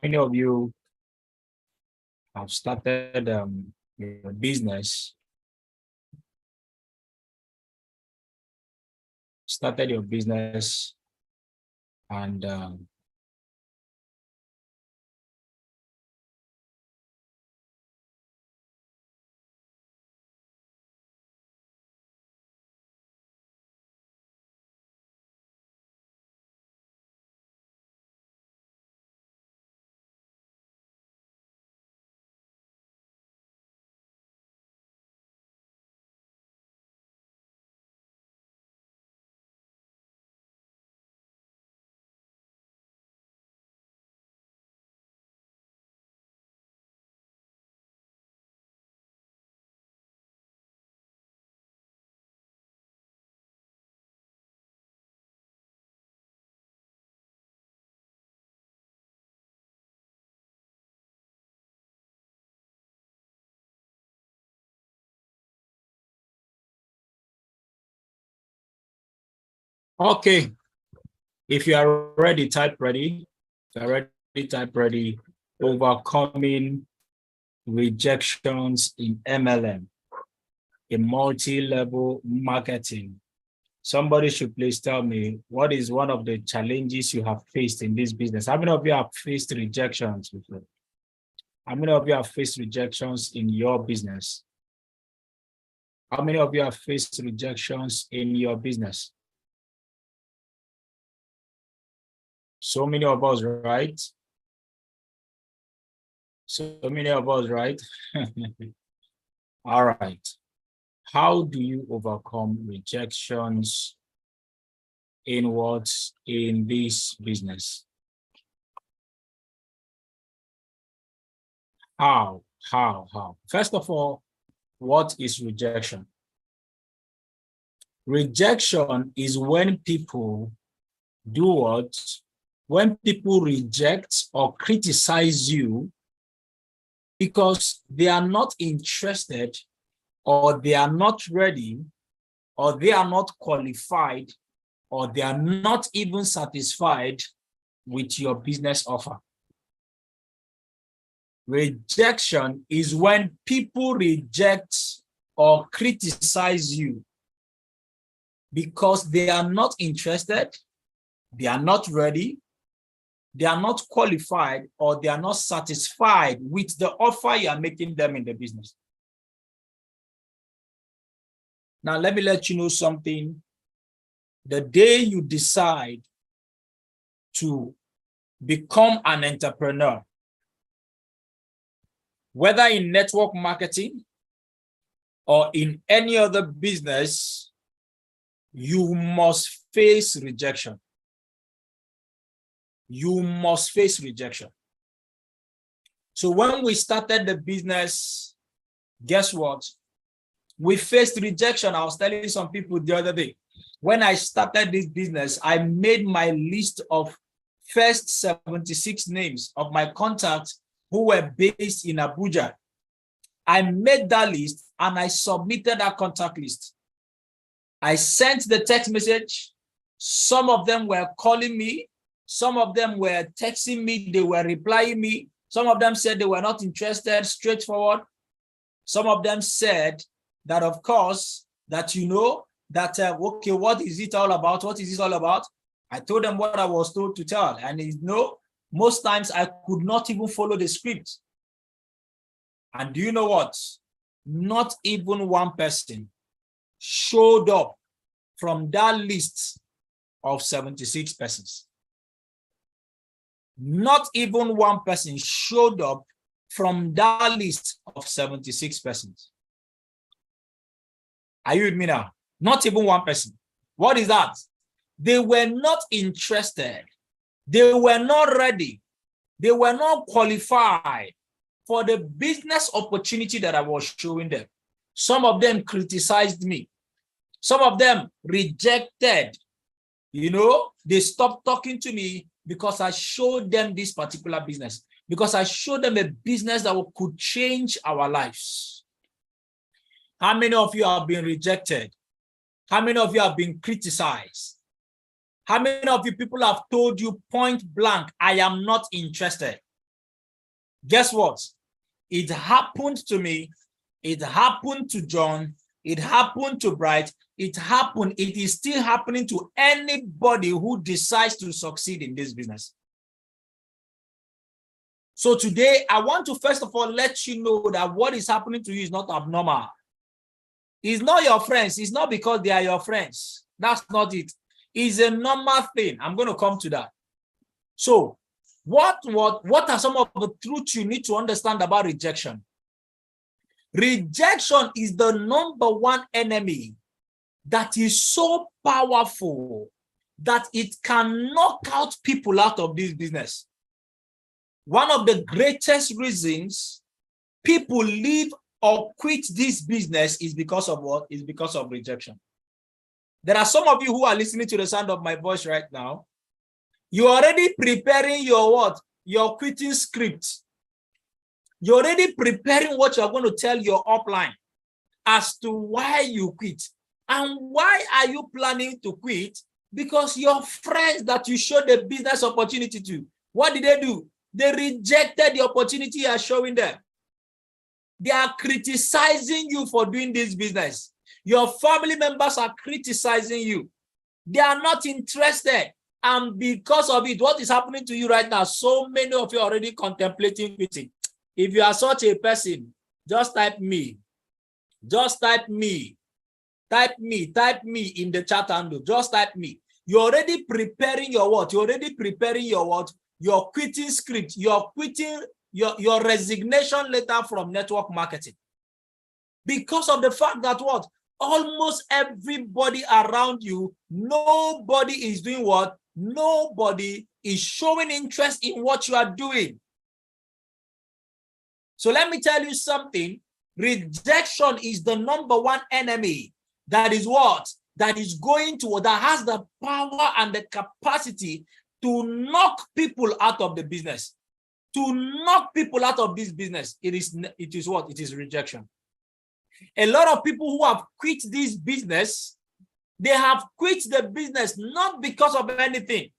many of you have started your business, and okay. If you are ready, type ready. If you are ready, type ready. Overcoming rejections in MLM, in multi-level marketing. Somebody should please tell me, what is one of the challenges you have faced in this business? How many of you have faced rejections before? How many of you have faced rejections in your business? How many of you have faced rejections in your business? So many of us, right? So many of us, right? All right. How do you overcome rejections in this business? How? First of all, what is rejection? Rejection is when people do what? When people reject or criticize you because they are not interested, or they are not ready, or they are not qualified, or they are not even satisfied with your business offer. Rejection is when people reject or criticize you because they are not interested, they are not ready, they are not qualified, or they are not satisfied with the offer you are making them in the business. Now, let me let you know something. The day you decide to become an entrepreneur, whether in network marketing or in any other business, you must face rejection. You must face rejection. So when we started the business, guess what? We faced rejection. I was telling some people the other day, when I started this business, I made my list of first 76 names of my contacts who were based in Abuja. I made that list and I submitted that contact list. I sent the text message. Some of them were calling me. Some of them were texting me. They were replying me. Some of them said they were not interested, straightforward. Some of them said that, of course, that okay, what is it all about? What is this all about? I told them what I was told to tell. And most times I could not even follow the script. And do you know what? Not even one person showed up from that list of 76 persons. Not even one person showed up from that list of 76 persons. Are you with me now? Not even one person. What is that? They were not interested. They were not ready. They were not qualified for the business opportunity that I was showing them. Some of them criticized me. Some of them rejected. They stopped talking to me because I showed them this particular business. Because I showed them a business that could change our lives. How many of you have been rejected? How many of you have been criticized? How many of you people have told you point blank, I am not interested? Guess what? It happened to me. It happened to John. It happened to Bright. It happened. It is still happening to anybody who decides to succeed in this business. So today, I want to first of all let you know that what is happening to you is not abnormal. It's not your friends. It's not because they are your friends. That's not it. It's a normal thing. I'm going to come to that. So what are some of the truths you need to understand about rejection? Rejection is the number one enemy that is so powerful that it can knock out people out of this business. One of the greatest reasons people leave or quit this business is because of what? Is because of rejection. There are some of you who are listening to the sound of my voice right now. You're already preparing your what? Your quitting script. You're already preparing what you're going to tell your upline as to why you quit. And why are you planning to quit? Because your friends that you showed the business opportunity to, what did they do? They rejected the opportunity you are showing them. They are criticizing you for doing this business. Your family members are criticizing you. They are not interested. And because of it, what is happening to you right now? So many of you are already contemplating quitting. If you are such a person, just type me. Just type me. Type me in the chat handle. Just type me. You're already preparing your what? You're already preparing your what? Your quitting script. You're quitting your resignation letter from network marketing. Because of the fact that what? Almost everybody around you, nobody is doing what? Nobody is showing interest in what you are doing. So let me tell you something. Rejection is the number one enemy that is what? That is going to, that has the power and the capacity to knock people out of the business. To knock people out of this business. It is what? It is rejection. A lot of people who have quit this business, they have quit the business not because of anything.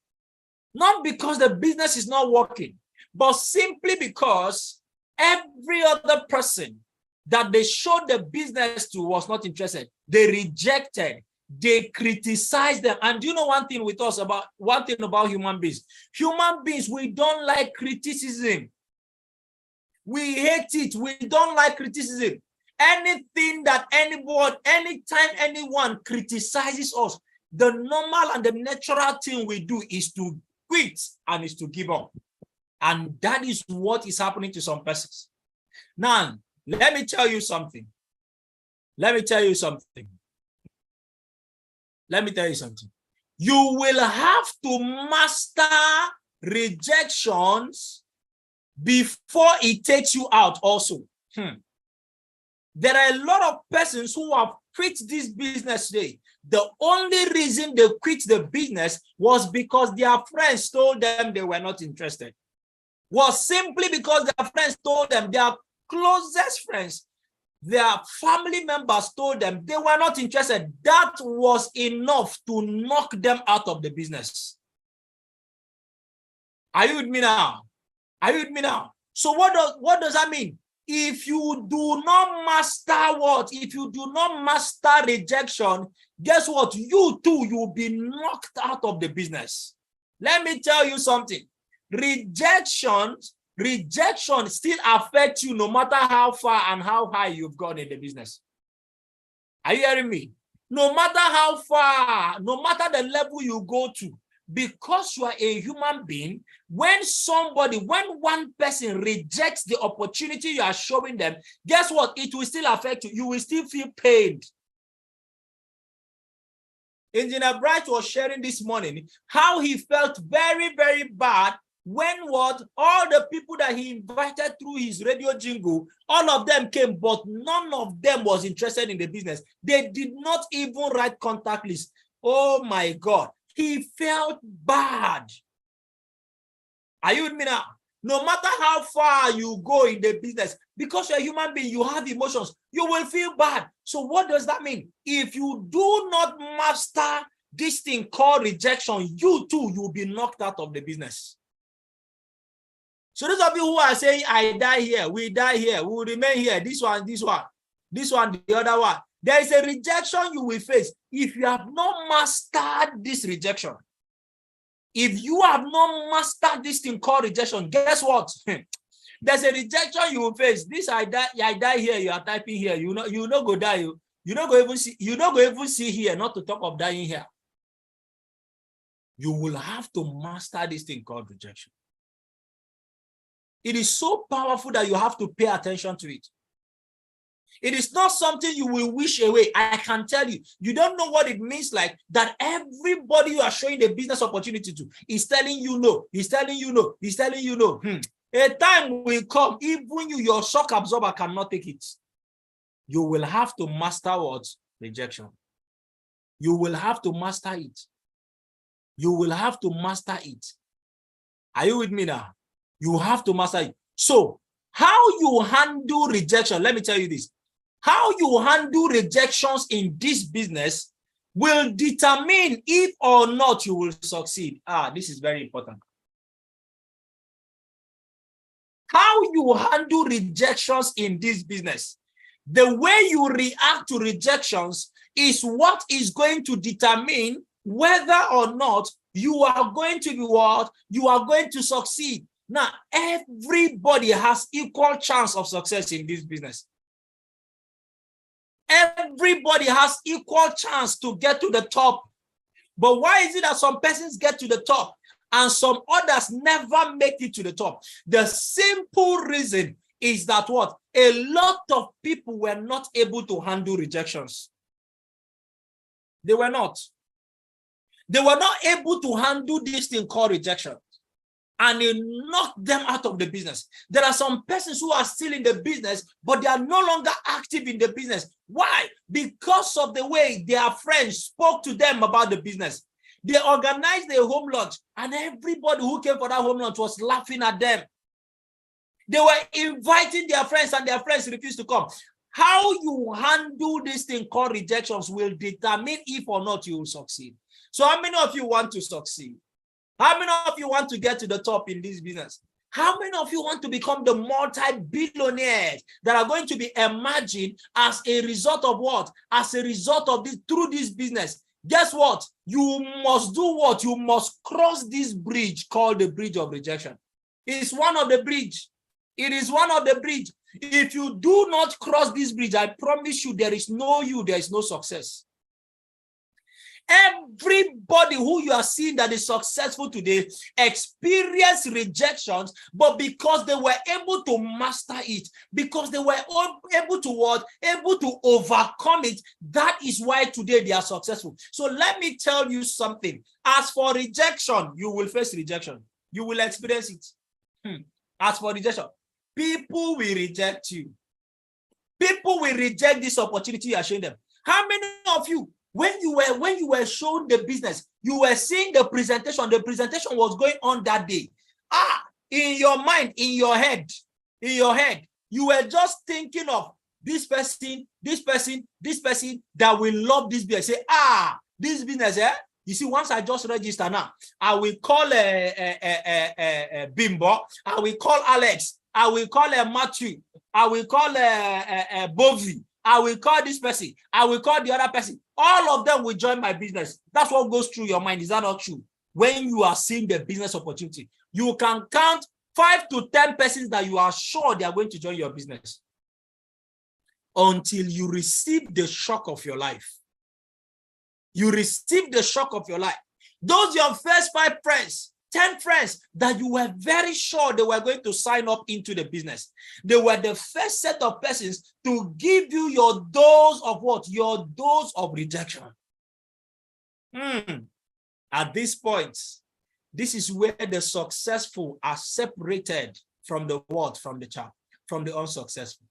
Not because the business is not working, but simply because every other person that they showed the business to was not interested. They rejected, they criticized them. And you know one thing with us about human beings? Human beings, we don't like criticism. We hate it. We don't like criticism. Anything that anytime anyone criticizes us, the normal and the natural thing we do is to quit and is to give up. And that is what is happening to some persons. Now, let me tell you something. Let me tell you something. Let me tell you something. You will have to master rejections before it takes you out also. There are a lot of persons who have quit this business today. The only reason they quit the business was because their friends told them they were not interested. Was simply because their friends told them, their closest friends, their family members told them they were not interested. That was enough to knock them out of the business. Are you with me now? Are you with me now? So what does that mean? If you do not master what? If you do not master rejection, guess what? You too, you'll be knocked out of the business. Let me tell you something. Rejection still affects you no matter how far and how high you've gone in the business. Are you hearing me? No matter how far, no matter the level you go to, because you are a human being, when one person rejects the opportunity you are showing them, guess what? It will still affect you. You will still feel pained. Engineer Bright was sharing this morning how he felt very, very bad when all the people that he invited through his radio jingle, all of them came, but none of them was interested in the business. They did not even write contact list. Oh my God. He felt bad. Are you with me now? No matter how far you go in the business, because you're a human being, you have emotions, you will feel bad. So what does that mean? If you do not master this thing called rejection, you too, you'll be knocked out of the business. So those of you who are saying, I die here, we die here, we will remain here, this one, the other one. There is a rejection you will face if you have not mastered this rejection. If you have not mastered this thing called rejection, guess what? There's a rejection you will face. This I die here, you are typing here. You know go die. You not go even see here, not to talk of dying here. You will have to master this thing called rejection. It is so powerful that you have to pay attention to it. It is not something you will wish away. I can tell you, you don't know what it means like that everybody you are showing the business opportunity to is telling you no. He's telling you no. He's telling you no. A time will come, even you, your shock absorber cannot take it. You will have to master what? Rejection. You will have to master it. You will have to master it. Are you with me now? You have to master it. So, how you handle rejection, let me tell you this. How you handle rejections in this business will determine if or not you will succeed. This is very important. How you handle rejections in this business, the way you react to rejections is what is going to determine whether or not you are going to be what? You are going to succeed. Now, everybody has equal chance of success in this business. Everybody has equal chance to get to the top. But why is it that some persons get to the top and some others never make it to the top? The simple reason is that what? A lot of people were not able to handle rejections. They were not. They were not able to handle this thing called rejection. And it knocked them out of the business. There are some persons who are still in the business, but they are no longer active in the business. Why? Because of the way their friends spoke to them about the business. They organized a home lunch, and everybody who came for that home lunch was laughing at them. They were inviting their friends, and their friends refused to come. How you handle this thing called rejections will determine if or not you will succeed. So how many of you want to succeed? How many of you want to get to the top in this business? How many of you want to become the multi-billionaires that are going to be emerging as a result of what? As a result of this, through this business. Guess what? You must do what? You must cross this bridge called the bridge of rejection. It's one of the bridge. It is one of the bridge. If you do not cross this bridge, I promise you, there is no you, there is no success. Everybody who you are seeing that is successful today experienced rejections, but because they were able to master it, because they were able to what? Able to overcome it, that is why today they are successful. So let me tell you something. As for rejection, you will face rejection. You will experience it. As for rejection, people will reject you. People will reject this opportunity you are showing them. How many of you, when you were shown the business, you were seeing the presentation was going on that day. In your mind, in your head, you were just thinking of this person that will love this business. Say, this business, you see, once I just register now, I will call Bimbo, I will call Alex, I will call Matthew, I will call Bovi, I will call this person, I will call the other person. All of them will join my business. That's what goes through your mind. Is that not true? When you are seeing the business opportunity, you can count 5 to 10 persons that you are sure they are going to join your business until you receive the shock of your life. You receive the shock of your life. Those your first 5 friends, 10 friends that you were very sure they were going to sign up into the business. They were the first set of persons to give you your dose of what? Your dose of rejection. At this point, this is where the successful are separated from the what? From the chaff, from the unsuccessful.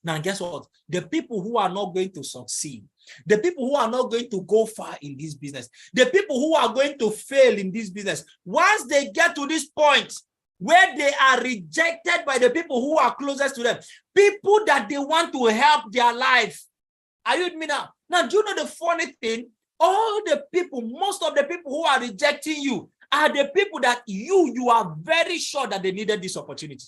Now, guess what? The people who are not going to succeed, the people who are not going to go far in this business, the people who are going to fail in this business, once they get to this point where they are rejected by the people who are closest to them, people that they want to help their life. Are you with me now? Now, do you know the funny thing? All the people, most of the people who are rejecting you are the people that you are very sure that they needed this opportunity.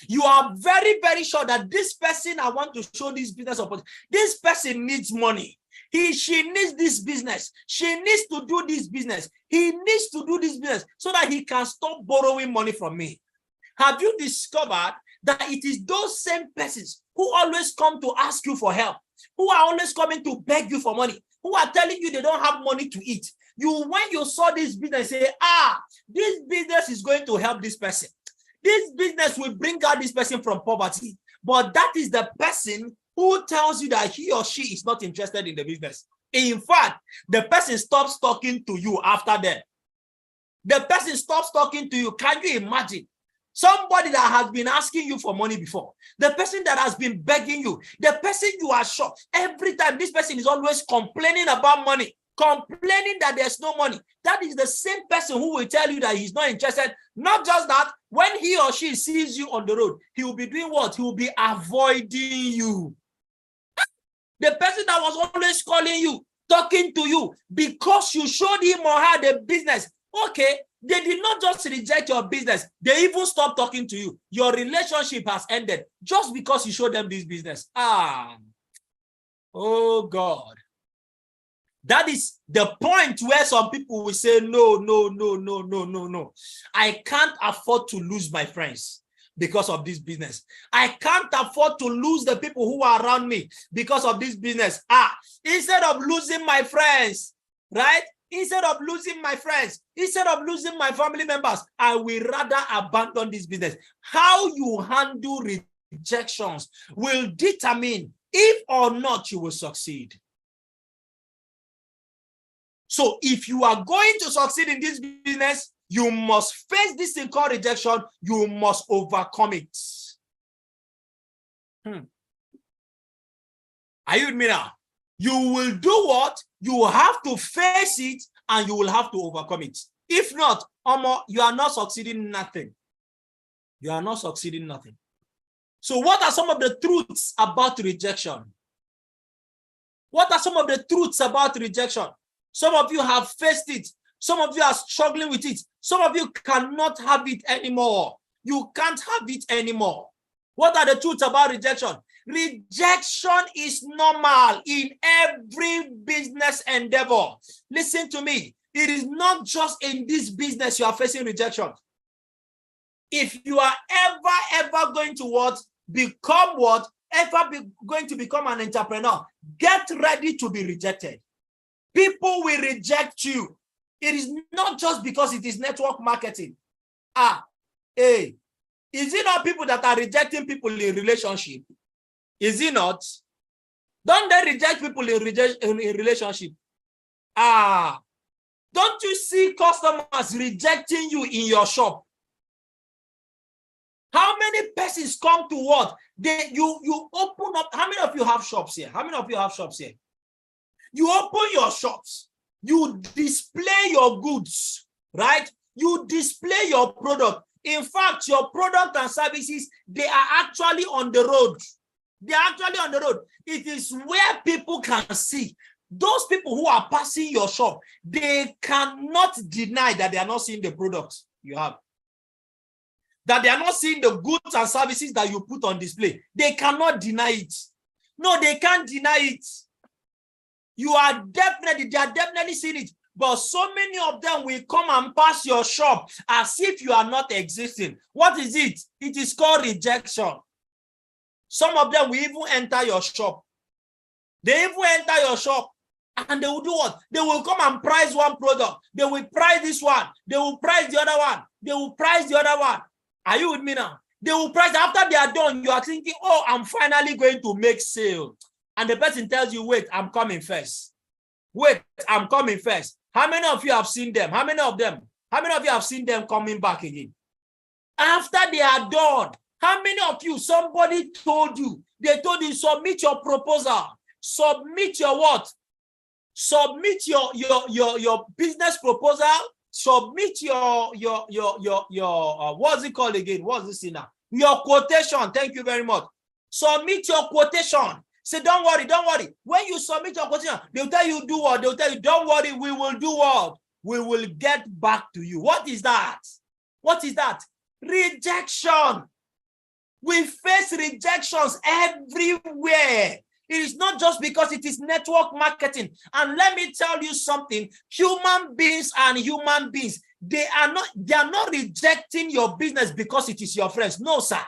You are very, very sure that this person I want to show this business opportunity, this person needs money. She needs this business. She needs to do this business. He needs to do this business so that he can stop borrowing money from me. Have you discovered that it is those same persons who always come to ask you for help, who are always coming to beg you for money, who are telling you they don't have money to eat? When you saw this business, say, this business is going to help this person. This business will bring out this person from poverty. But that is the person who tells you that he or she is not interested in the business. In fact, the person stops talking to you after that. The person stops talking to you. Can you imagine? Somebody that has been asking you for money before, the person that has been begging you, the person you are sure, every time this person is always complaining about money, complaining that there's no money. That is the same person who will tell you that he's not interested. Not just that, when he or she sees you on the road, he will be doing what? He will be avoiding you. The person that was always calling you, talking to you, because you showed him or her the business. Okay, they did not just reject your business. They even stopped talking to you. Your relationship has ended just because you showed them this business. Oh God. That is the point where some people will say, no. I can't afford to lose my friends because of this business. I can't afford to lose the people who are around me because of this business. Instead of losing my friends, right? Instead of losing my friends, instead of losing my family members, I will rather abandon this business. How you handle rejections will determine if or not you will succeed. So if you are going to succeed in this business, you must face this thing called rejection. You must overcome it. Are you with me now? You will do what? You have to face it and you will have to overcome it. If not, you are not succeeding nothing. You are not succeeding nothing. So what are some of the truths about rejection? What are some of the truths about rejection? Some of you have faced it. Some of you are struggling with it. Some of you cannot have it anymore. You can't have it anymore. What are the truths about rejection? Rejection is normal in every business endeavor. Listen to me. It is not just in this business you are facing rejection. If you are ever going to become an entrepreneur, get ready to be rejected. People will reject you. It is not just because it is network marketing. Is it not people that are rejecting people in relationship? Is it not? Don't they reject people in relationship? Don't you see customers rejecting you in your shop? How many persons come to what? You open up. How many of you have shops here? How many of you have shops here? You open your shops. You display your goods, right? You display your product. In fact, your product and services, they are actually on the road. They are actually on the road. It is where people can see. Those people who are passing your shop, they cannot deny that they are not seeing the products you have. That they are not seeing the goods and services that you put on display. They cannot deny it. No, they can't deny it. They are definitely seeing it. But so many of them will come and pass your shop as if you are not existing. What is it? It is called rejection. Some of them will even enter your shop. They even enter your shop and they will do what? They will come and price one product. They will price this one. They will price the other one. They will price the other one. Are you with me now? They will price. After they are done, you are thinking, oh, I'm finally going to make sale. And the person tells you, wait, I'm coming first. Wait, I'm coming first. How many of you have seen them? How many of you have seen them coming back again? After they are done, how many of you, somebody told you, they told you, submit your proposal, submit your what? Submit your business proposal, submit your what's it called again? What's this now? Your quotation. Thank you very much. Submit your quotation. Say, don't worry. When you submit your quotation, they'll tell you do what? They'll tell you, don't worry, we will do what? we will get back to you. What is that? What is that? Rejection. We face rejections everywhere. It is not just because it is network marketing. And let me tell you something, human beings and human beings, they are not rejecting your business because it is your friends. No, sir.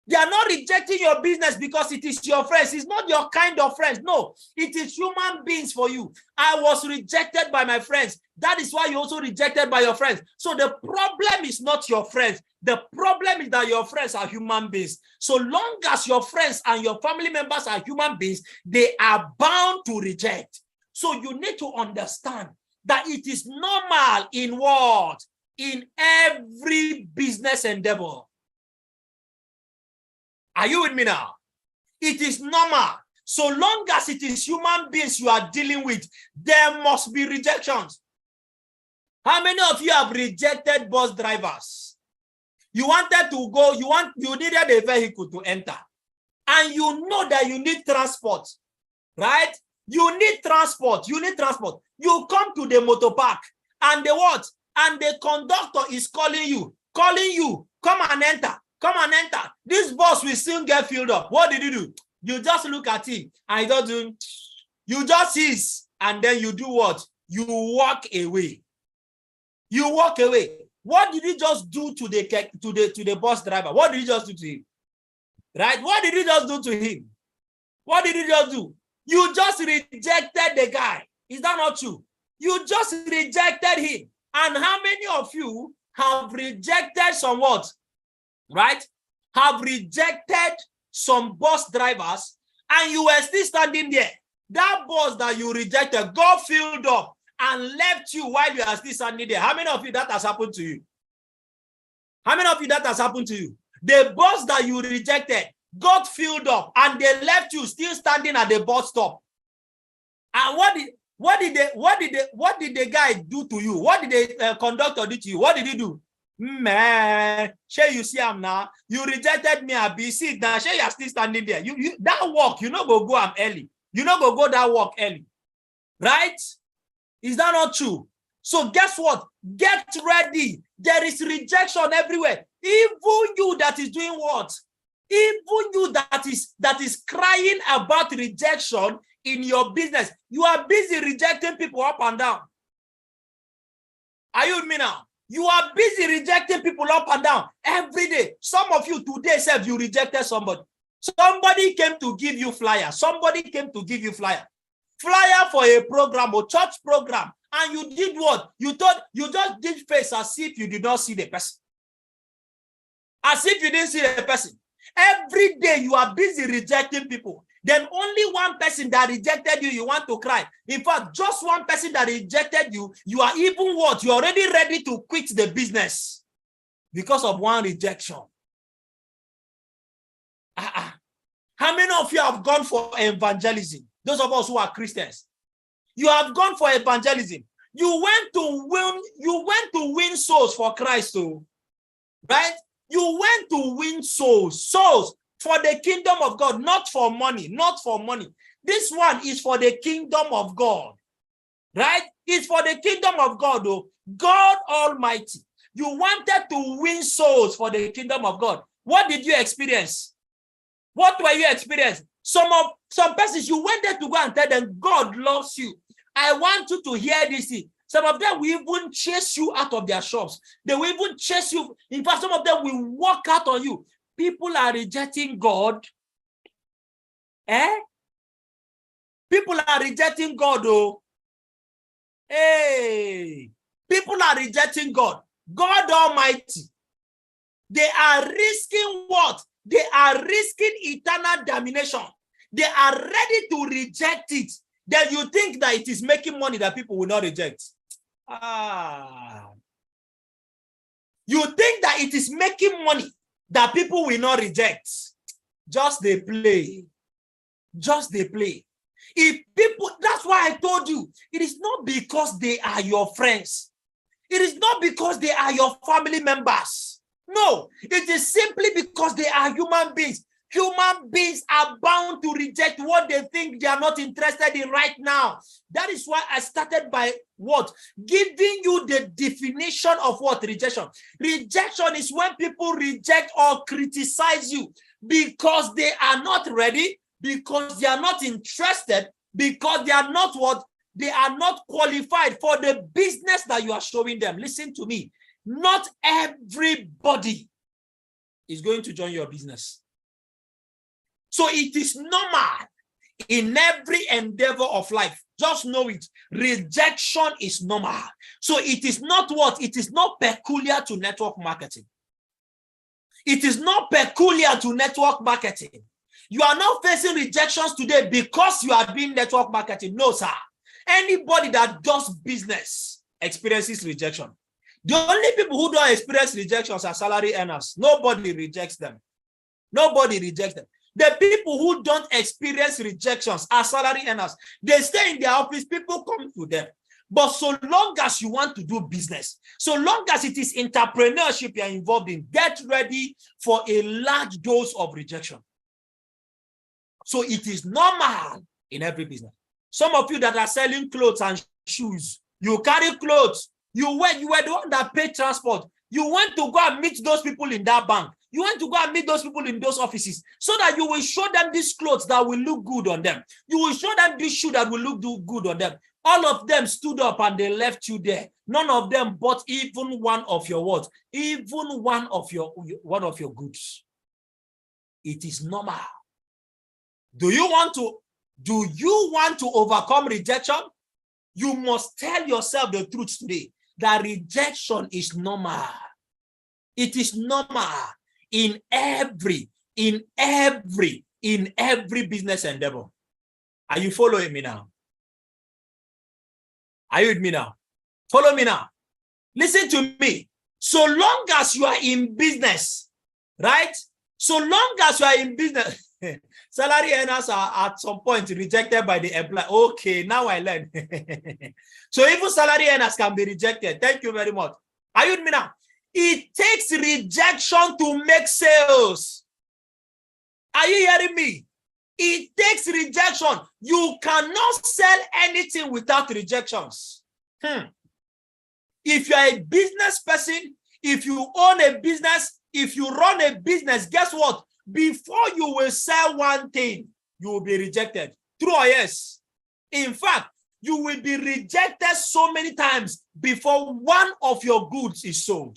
They are not rejecting your business because it is your friends. It's not your kind of friends. No, it is human beings for you. I was rejected by my friends. That is why you're also rejected by your friends. So the problem is not your friends. The problem is that your friends are human beings. So long as your friends and your family members are human beings, they are bound to reject. So you need to understand that it is normal in what? In every business endeavor. Are you with me now? It is normal. So long as it is human beings you are dealing with, there must be rejections. How many of you have rejected bus drivers? You wanted to go, you needed a vehicle to enter. And you know that you need transport, right? You need transport. You come to the motor park and the what? And the conductor is calling you, come and enter. Come and enter. This bus will soon get filled up. What did you do? You just look at him and you just hiss, and then you do what? You walk away. You walk away. What did you just do to the bus driver? What did you just do to him? Right? What did you just do to him? What did you just do? You just rejected the guy. Is that not true? You just rejected him. And how many of you have rejected some what? Right? Have rejected some bus drivers, and you were still standing there. That bus that you rejected got filled up and left you while you are still standing there. How many of you that has happened to you? How many of you that has happened to you? The bus that you rejected got filled up and they left you still standing at the bus stop. And what did the guy do to you? What did the conductor do to you? What did he do? Man, sure you see him now. You rejected me at BC. Now sure you are still standing there. You that walk, you know go am early. You know go that walk early. Right? Is that not true? So guess what? Get ready. There is rejection everywhere. Even you that is doing what? Even you that is crying about rejection in your business. You are busy rejecting people up and down. Are you with me now? You are busy rejecting people up and down every day. Some of you today said you rejected somebody. Somebody came to give you flyer. Somebody came to give you flyer. Flyer for a program or church program. And you did what? You just did face as if you did not see the person. As if you didn't see the person. Every day you are busy rejecting people. Then only one person that rejected you, you want to cry. In fact, just one person that rejected you, you are even what? You're already ready to quit the business because of one rejection. How many of you have gone for evangelism? Those of us who are Christians. You have gone for evangelism. You went to win souls for Christ, too. Right? You went to win souls for the kingdom of God, not for money, not for money. This one is for the kingdom of God, right? It's for the kingdom of God, though. God Almighty. You wanted to win souls for the kingdom of God. What did you experience? What were you experiencing? Some persons, you went there to go and tell them, God loves you. I want you to hear this thing. Some of them will even chase you out of their shops. They will even chase you. In fact, some of them will walk out on you. People are rejecting God. People are rejecting God, oh. Hey, people are rejecting God. God Almighty. They are risking what? They are risking eternal damnation. They are ready to reject it. Then you think that it is making money that people will not reject. You think that it is making money that people will not reject. Just they play. Just they play. If people, that's why I told you, it is not because they are your friends. It is not because they are your family members. No, it is simply because they are human beings. Human beings are bound to reject what they think they are not interested in right now. That is why I started by what? Giving you the definition of what? Rejection. Rejection is when people reject or criticize you because they are not ready, because they are not interested, because they are not what? They are not qualified for the business that you are showing them. Listen to me. Not everybody is going to join your business. So it is normal in every endeavor of life. Just know it. Rejection is normal. So it is not what? It is not peculiar to network marketing. It is not peculiar to network marketing. You are not facing rejections today because you are doing network marketing. No, sir. Anybody that does business experiences rejection. The only people who don't experience rejections are salary earners. Nobody rejects them. Nobody rejects them. The people who don't experience rejections are salary earners. They stay in their office, people come to them. But so long as you want to do business, so long as it is entrepreneurship you're involved in, get ready for a large dose of rejection. So it is normal in every business. Some of you that are selling clothes and shoes, you carry clothes, you were the one that paid transport. You want to go and meet those people in that bank. You want to go and meet those people in those offices so that you will show them these clothes that will look good on them. You will show them this shoe that will look good on them. All of them stood up and they left you there. None of them bought even one of your what? Even one of your goods. It is normal. Do you want to overcome rejection? You must tell yourself the truth today that rejection is normal. It is normal in every business endeavor. Are you following me now? Are you with me now? Follow me now. Listen to me. So long as you are in business, right? So long as you are in business, salary earners are at some point rejected by the employer. Okay, now I learn. So even salary earners can be rejected. Thank you very much. Are you with me now? It takes rejection to make sales. Are you hearing me? It takes rejection. You cannot sell anything without rejections. If you are a business person, if you own a business, if you run a business, guess what? Before you will sell one thing, you will be rejected. True or yes? In fact, you will be rejected so many times before one of your goods is sold.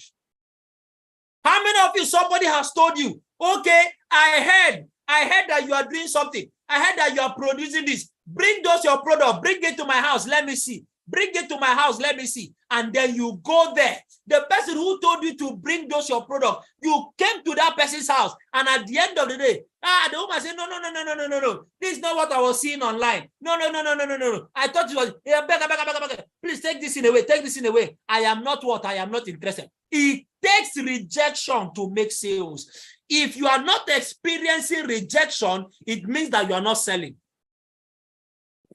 How many of you, somebody has told you, okay, I heard that you are doing something. I heard that you are producing this. Bring those your product. Bring it to my house. Let me see. Bring it to my house. Let me see. And then you go there. The person who told you to bring those your product, you came to that person's house. And at the end of the day, the woman said, no. This is not what I was seeing online. No. I thought it was, please take this in away. Take this in away. I am not what? I am not interested. It takes rejection to make sales. If you are not experiencing rejection, it means that you are not selling.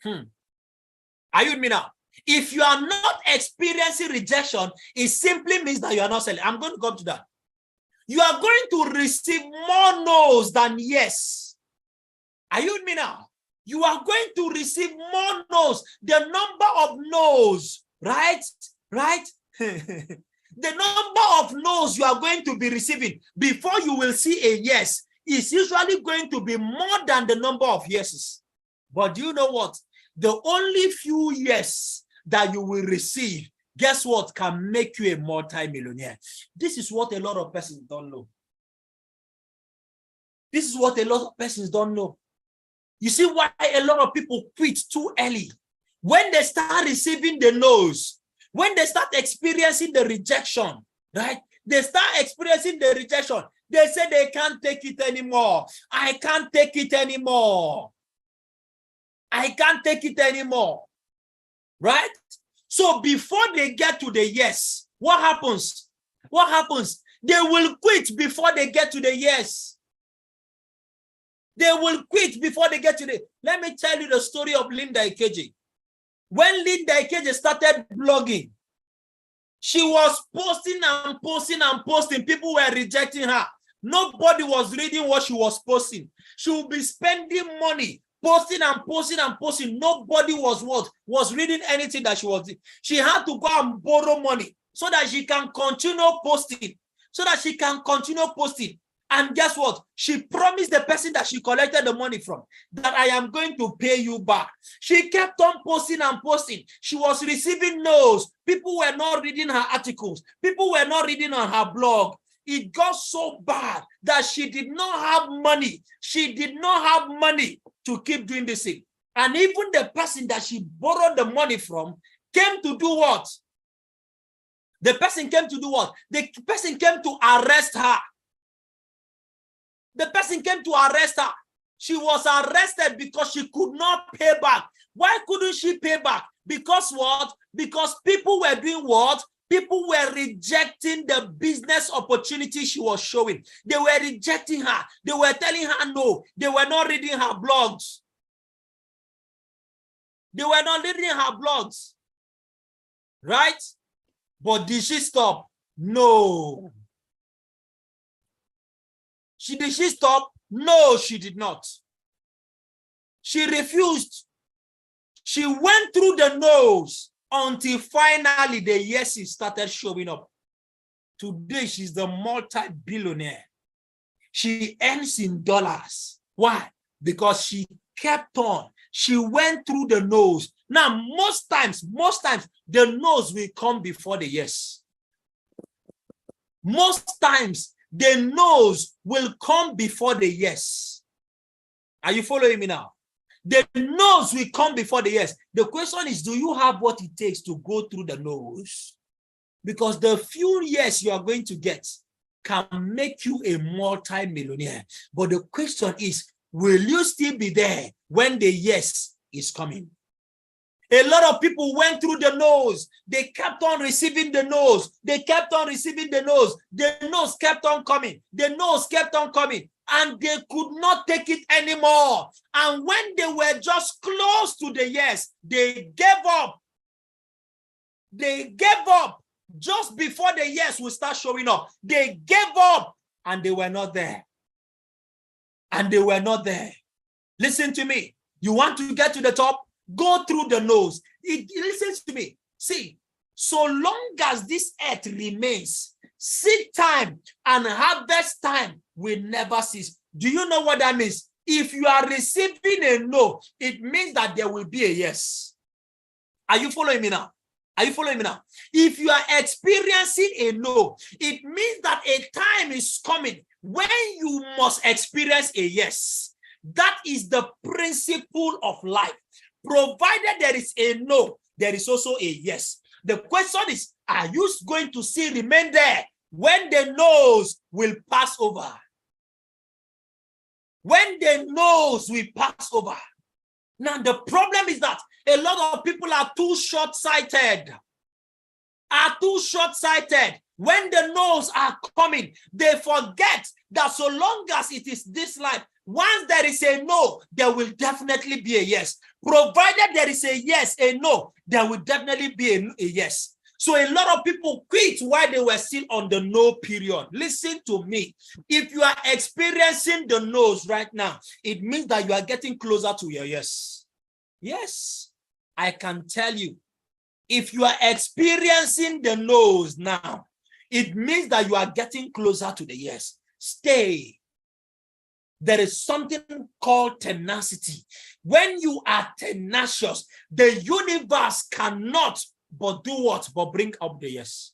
Are you with me now? If you are not experiencing rejection, it simply means that you are not selling. I'm going to come to that. You are going to receive more no's than yes. Are you with me now? You are going to receive more no's. The number of no's, right? The number of no's you are going to be receiving before you will see a yes is usually going to be more than the number of yeses. But do you know what? The only few yes that you will receive, guess what, can make you a multi-millionaire. This is what a lot of persons don't know. This is what a lot of persons don't know. You see why a lot of people quit too early? When they start receiving the no's, when they start experiencing the rejection, right? They start experiencing the rejection. They say they can't take it anymore. I can't take it anymore. I can't take it anymore. Right? So before they get to the yes, what happens? What happens? They will quit before they get to the yes. They will quit before they get to the... Let me tell you the story of Linda Ikeji. When Linda Ikeji started blogging, she was posting and posting and posting. People were rejecting her. Nobody was reading what she was posting. She would be spending money, posting and posting and posting. Nobody was reading anything that she was doing. She had to go and borrow money so that she can continue posting. And guess what? She promised the person that she collected the money from that I am going to pay you back. She kept on posting and posting. She was receiving no's. People were not reading her articles. People were not reading on her blog. It got so bad that she did not have money. She did not have money to keep doing this thing. And even the person that she borrowed the money from came to do what? The person came to do what? The person came to arrest her. The person came to arrest her. She was arrested because she could not pay back. Why couldn't she pay back? Because what? Because people were doing what? People were rejecting the business opportunity she was showing. They were rejecting her. They were telling her no. They were not reading her blogs. They were not reading her blogs. Right? But did she stop? No. Did she stop? No, she did not. She refused. She went through the no's until finally the yeses started showing up. Today, she's the multi-billionaire. She earns in dollars. Why? Because she kept on. She went through the no's. Now, most times, the no's will come before the yes. Most times, the no's will come before the yes. Are you following me now? The no's will come before the yes. The question is, do you have what it takes to go through the no's? Because the few yes you are going to get can make you a multi-millionaire. But the question is, will you still be there when the yes is coming? A lot of people went through the no's. They kept on receiving the no's. They kept on receiving the no's. The no's kept on coming. The no's kept on coming. And they could not take it anymore. And when they were just close to the yes, they gave up. They gave up just before the yes will start showing up. They gave up and they were not there. And they were not there. Listen to me. You want to get to the top? Go through the nose. Listen to me. See, so long as this earth remains, seed time and harvest time will never cease. Do you know what that means? If you are receiving a no, it means that there will be a yes. Are you following me now? Are you following me now? If you are experiencing a no, it means that a time is coming when you must experience a yes. That is the principle of life. Provided there is a no, there is also a yes. The question is, are you going to still remain there when the no's will pass over? When the no's will pass over. Now, the problem is that a lot of people are too short-sighted. When the no's are coming, they forget that so long as it is this life, once there is a no, there will definitely be a yes. Provided there is a yes, a no, there will definitely be a yes. So a lot of people quit while they were still on the no period. Listen to me. If you are experiencing the no's right now, it means that you are getting closer to your yes. Yes, I can tell you. If you are experiencing the no's now, it means that you are getting closer to the yes. Stay. There is something called tenacity. When you are tenacious, the universe cannot but do what? But bring up the yes.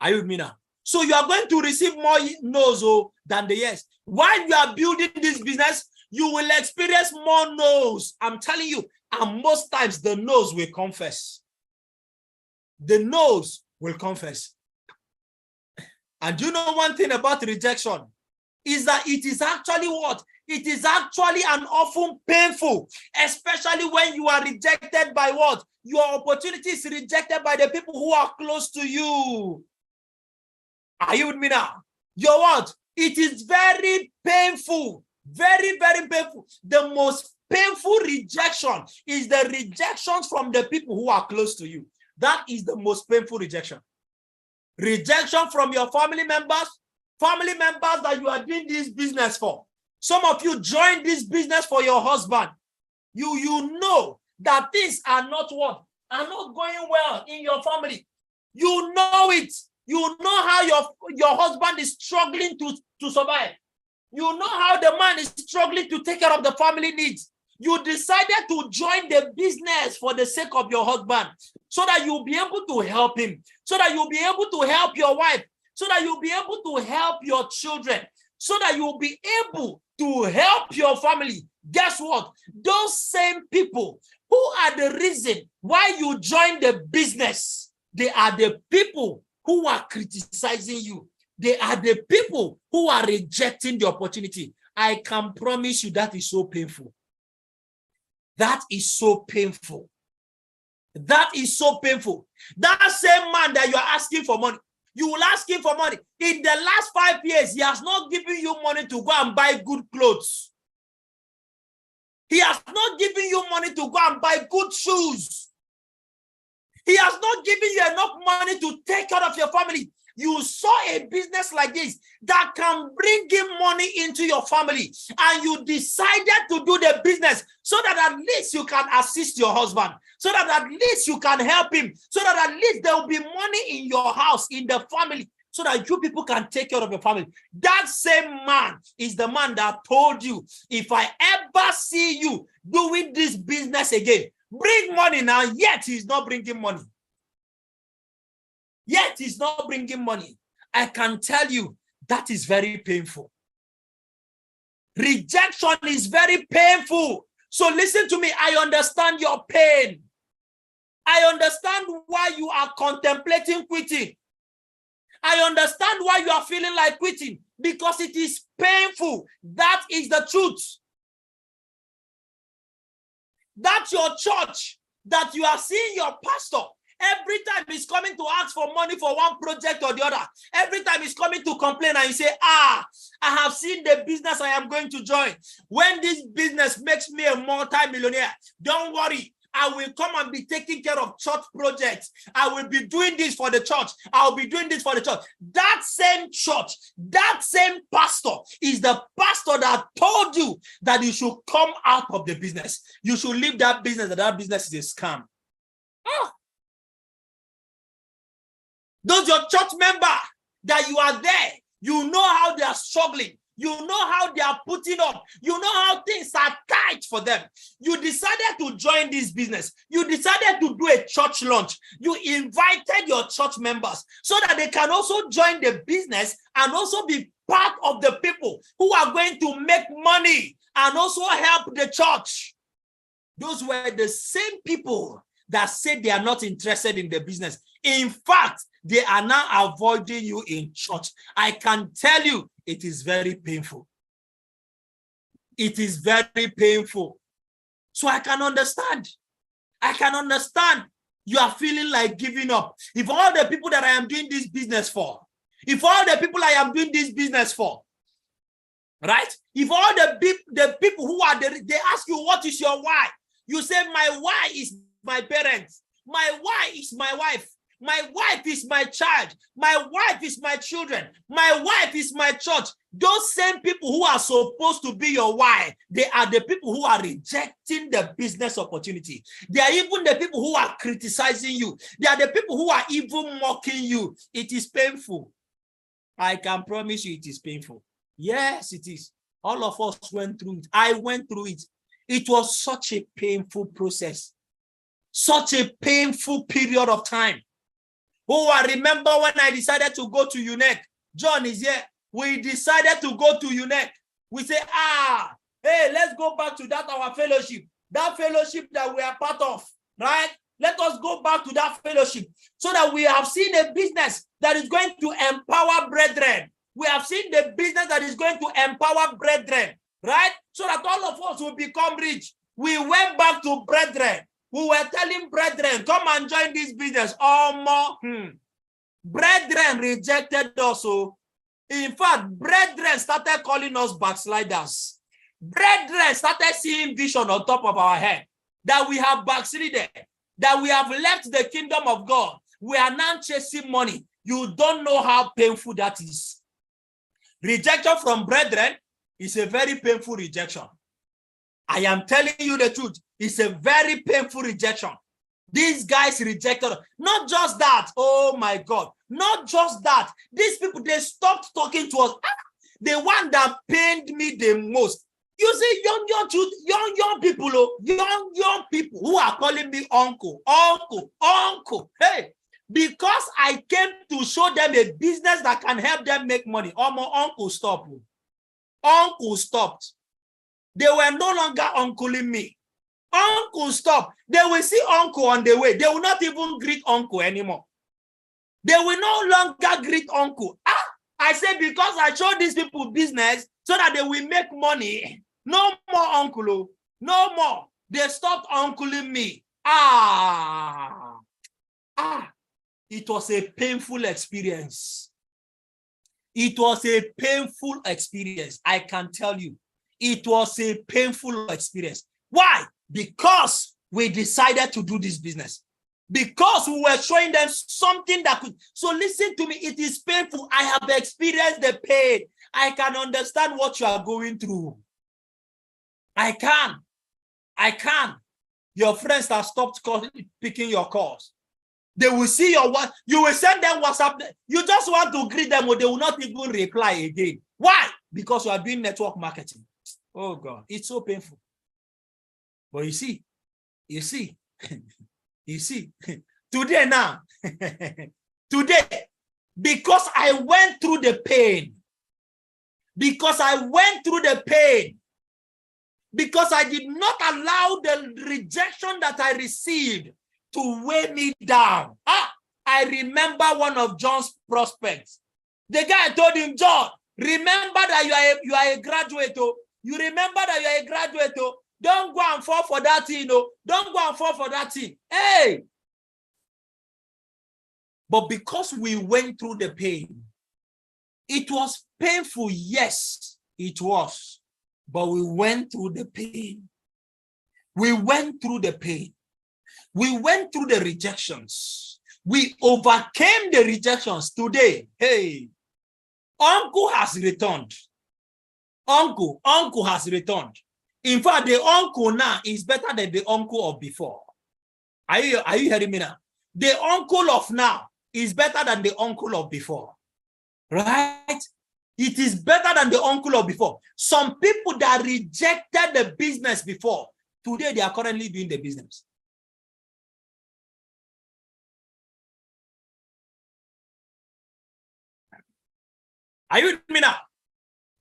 Are you with me now? So you are going to receive more no's than the yes. While you are building this business, you will experience more no's. I'm telling you. And most times the no's will confess. The no's will confess. And you know one thing about rejection is that it is actually what? It is actually and often painful, especially when you are rejected by what? Your opportunity is rejected by the people who are close to you. Are you with me now? Your what? It is very painful. Very, very painful. The most painful rejection is the rejections from the people who are close to you. That is the most painful rejection. Rejection from your family members, family members that you are doing this business for. Some of you joined this business for your husband. You know that things are not going well in your family. You know it. You know how your husband is struggling to survive. You know how the man is struggling to take care of the family needs. You decided to join the business for the sake of your husband, so that you'll be able to help him, so that you'll be able to help your wife, so that you'll be able to help your children, so that you'll be able to help your family. Guess what? Those same people who are the reason why you joined the business, they are the people who are criticizing you. They are the people who are rejecting the opportunity. I can promise you that is so painful. That is so painful. That is so painful. That same man that you are asking for money, you will ask him for money. In the last 5 years, he has not given you money to go and buy good clothes. He has not given you money to go and buy good shoes. He has not given you enough money to take care of your family. You saw a business like this that can bring in money into your family, and you decided to do the business so that at least you can assist your husband, so that at least you can help him, so that at least there will be money in your house, in the family, so that you people can take care of your family. That same man is the man that told you, if I ever see you doing this business again, bring money now, yet he's not bringing money. Yet he's not bringing money. I can tell you that is very painful. Rejection is very painful. So listen to me. I understand your pain. I understand why you are contemplating quitting. I understand why you are feeling like quitting, because it is painful. That is the truth. That's your church, that you are seeing your pastor. Every time he's coming to ask for money for one project or the other, every time he's coming to complain, and you say, I have seen the business I am going to join. When this business makes me a multi-millionaire, don't worry. I will come and be taking care of church projects. I will be doing this for the church. I'll be doing this for the church. That same church, that same pastor is the pastor that told you that you should come out of the business. You should leave that business, that business is a scam. Those your church member that you are there, you know how they are struggling. You know how they are putting up. You know how things are tight for them. You decided to join this business. You decided to do a church launch. You invited your church members so that they can also join the business and also be part of the people who are going to make money and also help the church. Those were the same people that said they are not interested in the business. In fact, they are now avoiding you in church. I can tell you, it is very painful. It is very painful. So I can understand. I can understand you are feeling like giving up. If all the people that I am doing this business for, if all the people I am doing this business for, right? If all the people who are there, they ask you, what is your why? You say, my why is my parents. My why is my wife. My wife is my child. My wife is my children. My wife is my church. Those same people who are supposed to be your why, they are the people who are rejecting the business opportunity. They are even the people who are criticizing you. They are the people who are even mocking you. It is painful. I can promise you it is painful. Yes, it is. All of us went through it. I went through it. It was such a painful process. Such a painful period of time. Oh, I remember when I decided to go to UNEC. John is here. We decided to go to UNEC. We say, hey, let's go back to that our fellowship. That fellowship that we are part of, right? Let us go back to that fellowship so that we have seen a business that is going to empower brethren. We have seen the business that is going to empower brethren, right? So that all of us will become rich. We went back to brethren. We were telling brethren, come and join this business. Brethren rejected us. In fact, brethren started calling us backsliders. Brethren started seeing vision on top of our head that we have backslided, that we have left the kingdom of God. We are now chasing money. You don't know how painful that is. Rejection from brethren is a very painful rejection. I am telling you the truth. It's a very painful rejection. These guys rejected. Not just that. Oh my God. Not just that. These people, they stopped talking to us. The one that pained me the most. You see, young people, young people who are calling me uncle. Hey, because I came to show them a business that can help them make money. Oh, my uncle stopped. Uncle stopped. They were no longer uncling me. Uncle stopped. They will see uncle on the way. They will not even greet uncle anymore. They will no longer greet uncle. I say because I show these people business so that they will make money. No more uncle. No more. They stopped uncling me. It was a painful experience. It was a painful experience. I can tell you. It was a painful experience. Why? Because we decided to do this business. Because we were showing them something that could. So listen to me. It is painful. I have experienced the pain. I can understand what you are going through. I can. Your friends have stopped picking your calls. They will see your what. You will send them WhatsApp. You just want to greet them, or they will not even reply again. Why? Because you are doing network marketing. Oh God, it's so painful. But you see, today now, today, because I went through the pain, because I did not allow the rejection that I received to weigh me down. I remember one of John's prospects. The guy told him, John, remember that you are a graduate. You remember that you are a graduate. Don't go and fall for that thing. Don't go and fall for that thing. Hey! But because we went through the pain, it was painful. Yes, it was. But we went through the pain. We went through the pain. We went through the rejections. We overcame the rejections. Today, hey, uncle has returned. Uncle has returned. In fact, the uncle now is better than the uncle of before. Are you hearing me now? The uncle of now is better than the uncle of before. Right? It is better than the uncle of before. Some people that rejected the business before, today they are currently doing the business. Are you with me now?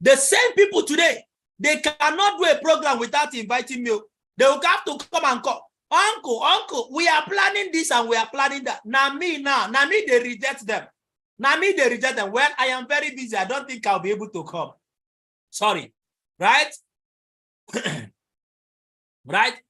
The same people today, they cannot do a program without inviting me. They will have to come and call. Uncle, we are planning this and we are planning that. Now me, they reject them. Well, I am very busy. I don't think I'll be able to come. Sorry. Right? Right?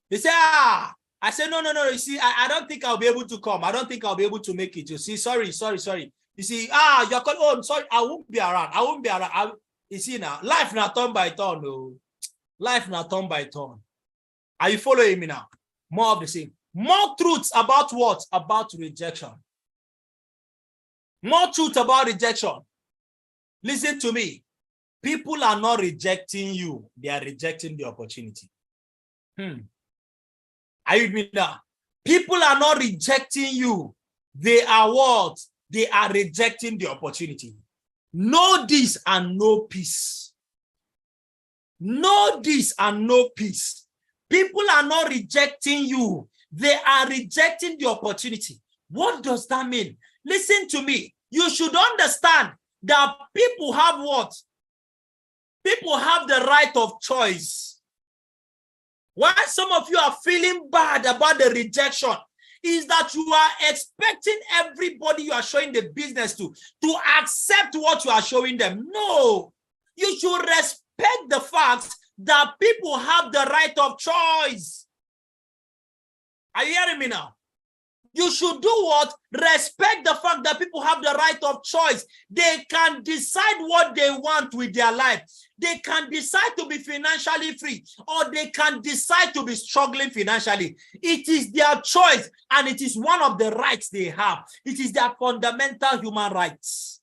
They say, I say, no. You see, I don't think I'll be able to come. I don't think I'll be able to make it. You see, sorry. You see, you're calling, I'm sorry, I won't be around. You see now, life not turn by turn, no. Life not turn by turn. Are you following me now? More of the same. More truths about what? About rejection. More truth about rejection. Listen to me. People are not rejecting you. They are rejecting the opportunity. Are you with me now? People are not rejecting you. They are what? They are rejecting the opportunity. Know this and no peace. Know this and no peace. People are not rejecting you. They are rejecting the opportunity. What does that mean? Listen to me. You should understand that people have what? People have the right of choice. Why some of you are feeling bad about the rejection is that you are expecting everybody you are showing the business to accept what you are showing them. No, you should respect the fact that people have the right of choice. Are you hearing me now? You should do what? Respect the fact that people have the right of choice. They can decide what they want with their life. They can decide to be financially free, or they can decide to be struggling financially. It is their choice, and it is one of the rights they have. It is their fundamental human rights.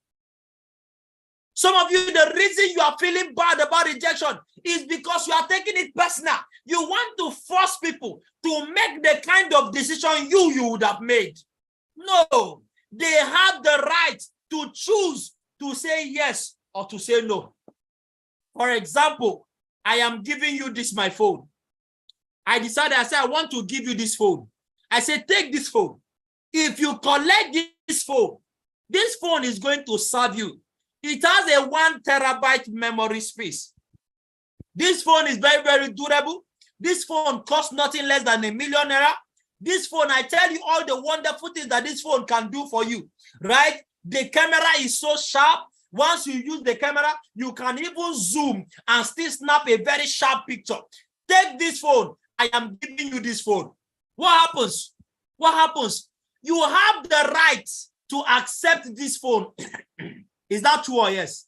Some of you, the reason you are feeling bad about rejection is because you are taking it personal. You want to force people to make the kind of decision you would have made. No, they have the right to choose to say yes or to say no. For example, I am giving you this, my phone. I said, I want to give you this phone. I said, take this phone. If you collect this phone is going to serve you. It has a 1 terabyte memory space. This phone is very, very durable. This phone costs nothing less than ₦1 million. This phone, I tell you all the wonderful things that this phone can do for you, right? The camera is so sharp. Once you use the camera, you can even zoom and still snap a very sharp picture. Take this phone. I am giving you this phone. What happens? What happens? You have the right to accept this phone. Is that true or yes?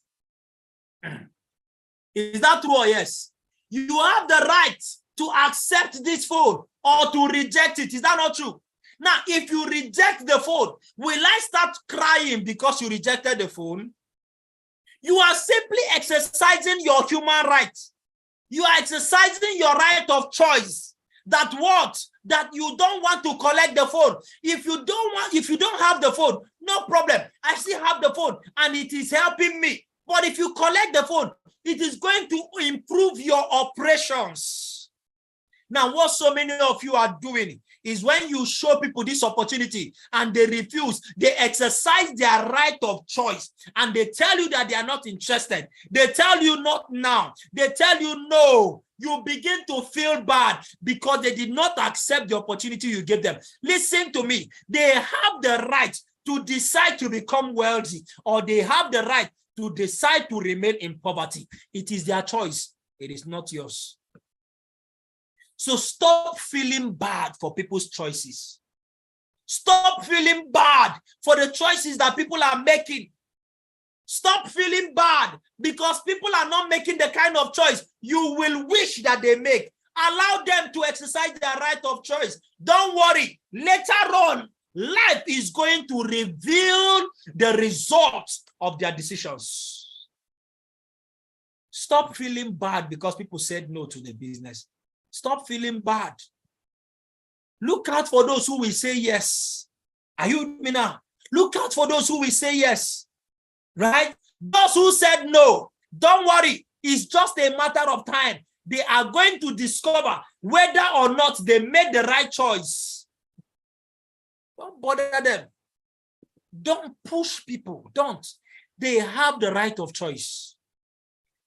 Is that true or yes? You have the right to accept this phone or to reject it. Is that not true? Now, if you reject the phone, will I start crying because you rejected the phone? You are simply exercising your human right. You are exercising your right of choice. That what? That you don't want to collect the phone. If you don't have the phone, no problem. I still have the phone and it is helping me. But if you collect the phone, it is going to improve your operations. Now, what so many of you are doing is when you show people this opportunity and they refuse, they exercise their right of choice and they tell you that they are not interested. They tell you not now. They tell you no. You begin to feel bad because they did not accept the opportunity you gave them. Listen to me. They have the right to decide to become wealthy, or they have the right to decide to remain in poverty. It is their choice. It is not yours. So stop feeling bad for people's choices. Stop feeling bad for the choices that people are making. Stop feeling bad because people are not making the kind of choice you will wish that they make. Allow them to exercise their right of choice. Don't worry. Later on, life is going to reveal the results of their decisions. Stop feeling bad because people said no to the business. Stop feeling bad. Look out for those who will say yes. Are you with me now? Look out for those who will say yes. Right? Those who said no, don't worry. It's just a matter of time. They are going to discover whether or not they made the right choice. Don't bother them. Don't push people. Don't. They have the right of choice.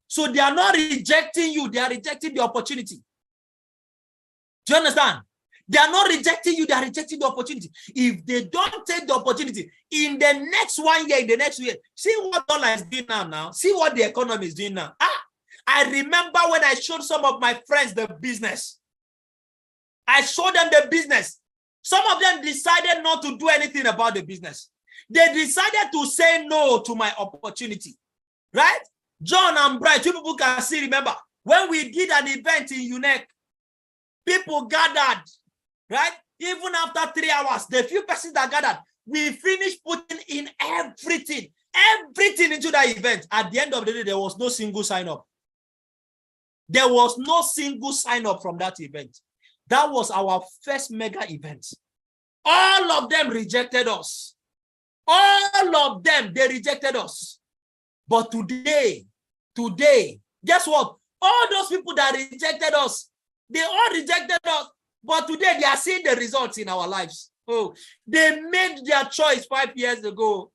So they are not rejecting you. They are rejecting the opportunity. Do you understand? They are not rejecting you. They are rejecting the opportunity. If they don't take the opportunity in the next 1 year, in the next year, see what dollar is doing now. See what the economy is doing now. I remember when I showed some of my friends the business. I showed them the business. Some of them decided not to do anything about the business. They decided to say no to my opportunity. Right? John and Bright, you people can still remember when we did an event in UNEC, people gathered, right? Even after 3 hours, the few persons that gathered, we finished putting in everything into that event. At the end of the day, there was no single sign-up. There was no single sign-up from that event. That was our first mega event. All of them rejected us. All of them, they rejected us. But today, guess what? All those people that rejected us, they all rejected us. But today, they are seeing the results in our lives. Oh, they made their choice 5 years ago.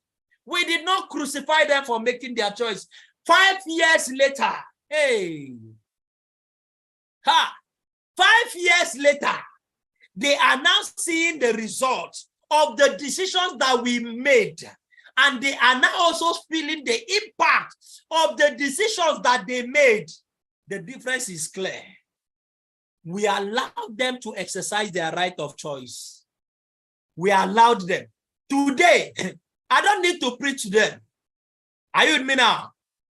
We did not crucify them for making their choice. 5 years later, hey, 5 years later, they are now seeing the results of the decisions that we made. And they are now also feeling the impact of the decisions that they made. The difference is clear. We allowed them to exercise their right of choice. We allowed them. Today, I don't need to preach to them. Are you with me now?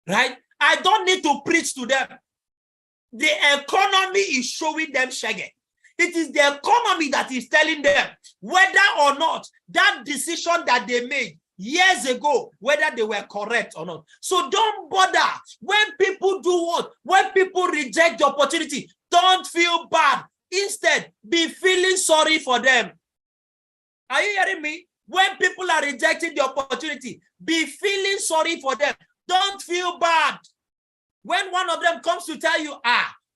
Right? I don't need to preach to them. The economy is showing them shaggy. It is the economy that is telling them whether or not that decision that they made, years ago, whether they were correct or not. So don't bother when people do what? When people reject the opportunity, don't feel bad. Instead, be feeling sorry for them. Are you hearing me? When people are rejecting the opportunity, be feeling sorry for them. Don't feel bad. When one of them comes to tell you,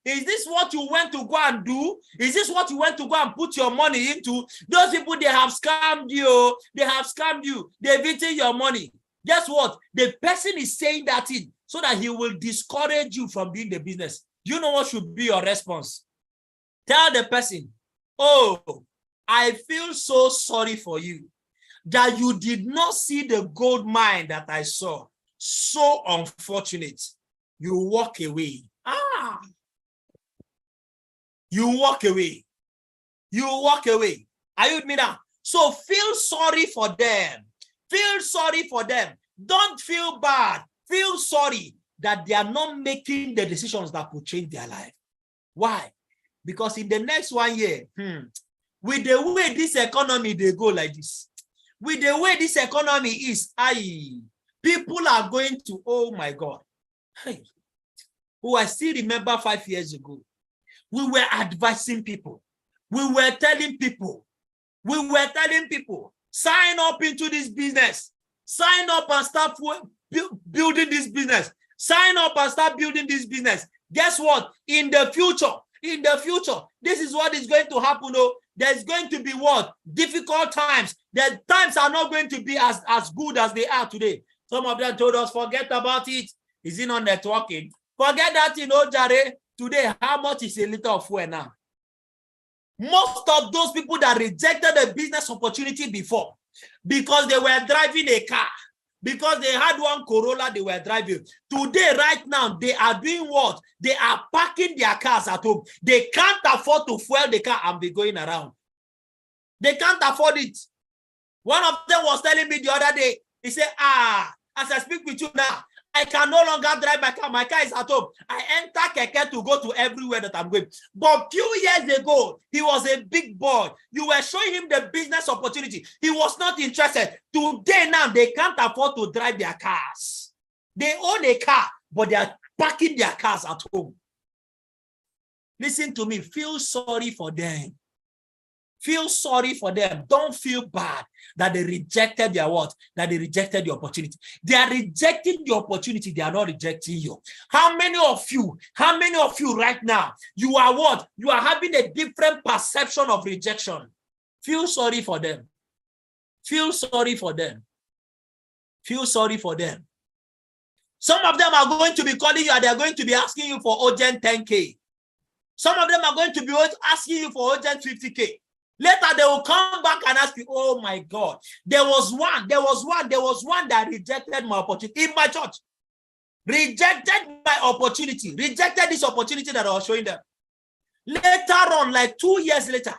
is this what you went to go and do? Is this what you went to go and put your money into? Those people, they have scammed you. They have scammed you. They've eaten your money. Guess what? The person is saying that in so that he will discourage you from doing the business. You know what should be your response? Tell the person, oh, I feel so sorry for you that you did not see the gold mine that I saw. So unfortunate. You walk away. You walk away. You walk away. Are you with me now? So feel sorry for them. Feel sorry for them. Don't feel bad. Feel sorry that they are not making the decisions that could change their life. Why? Because in the next 1 year, with the way this economy, they go like this. With the way this economy is, people are going to, oh my God. I still remember 5 years ago, we were advising people. We were telling people, sign up into this business. Sign up and start building this business. Sign up and start building this business. Guess what? In the future, this is what is going to happen. There's going to be what? Difficult times. The times are not going to be as good as they are today. Some of them told us, forget about it. Is it not networking? Forget that, Jare. Today, how much is a liter of fuel now? Most of those people that rejected the business opportunity before, because they were driving a car, because they had one Corolla they were driving. Today, right now, they are doing what? They are parking their cars at home. They can't afford to fuel the car and be going around. They can't afford it. One of them was telling me the other day, he said, as I speak with you now, I can no longer drive my car. My car is at home. I enter Keke to go to everywhere that I'm going. But few years ago, he was a big boy. You were showing him the business opportunity. He was not interested. Today now, they can't afford to drive their cars. They own a car, but they are parking their cars at home. Listen to me. Feel sorry for them. Feel sorry for them. Don't feel bad that they rejected their what? That they rejected the opportunity. They are rejecting the opportunity. They are not rejecting you. How many of you right now, you are what? You are having a different perception of rejection. Feel sorry for them. Feel sorry for them. Feel sorry for them. Some of them are going to be calling you and they are going to be asking you for urgent 10K. Some of them are going to be asking you for urgent 50K. Later, they will come back and ask you, oh my God, there was one that rejected my opportunity in my church. Rejected my opportunity, rejected this opportunity that I was showing them. Later on, like 2 years later,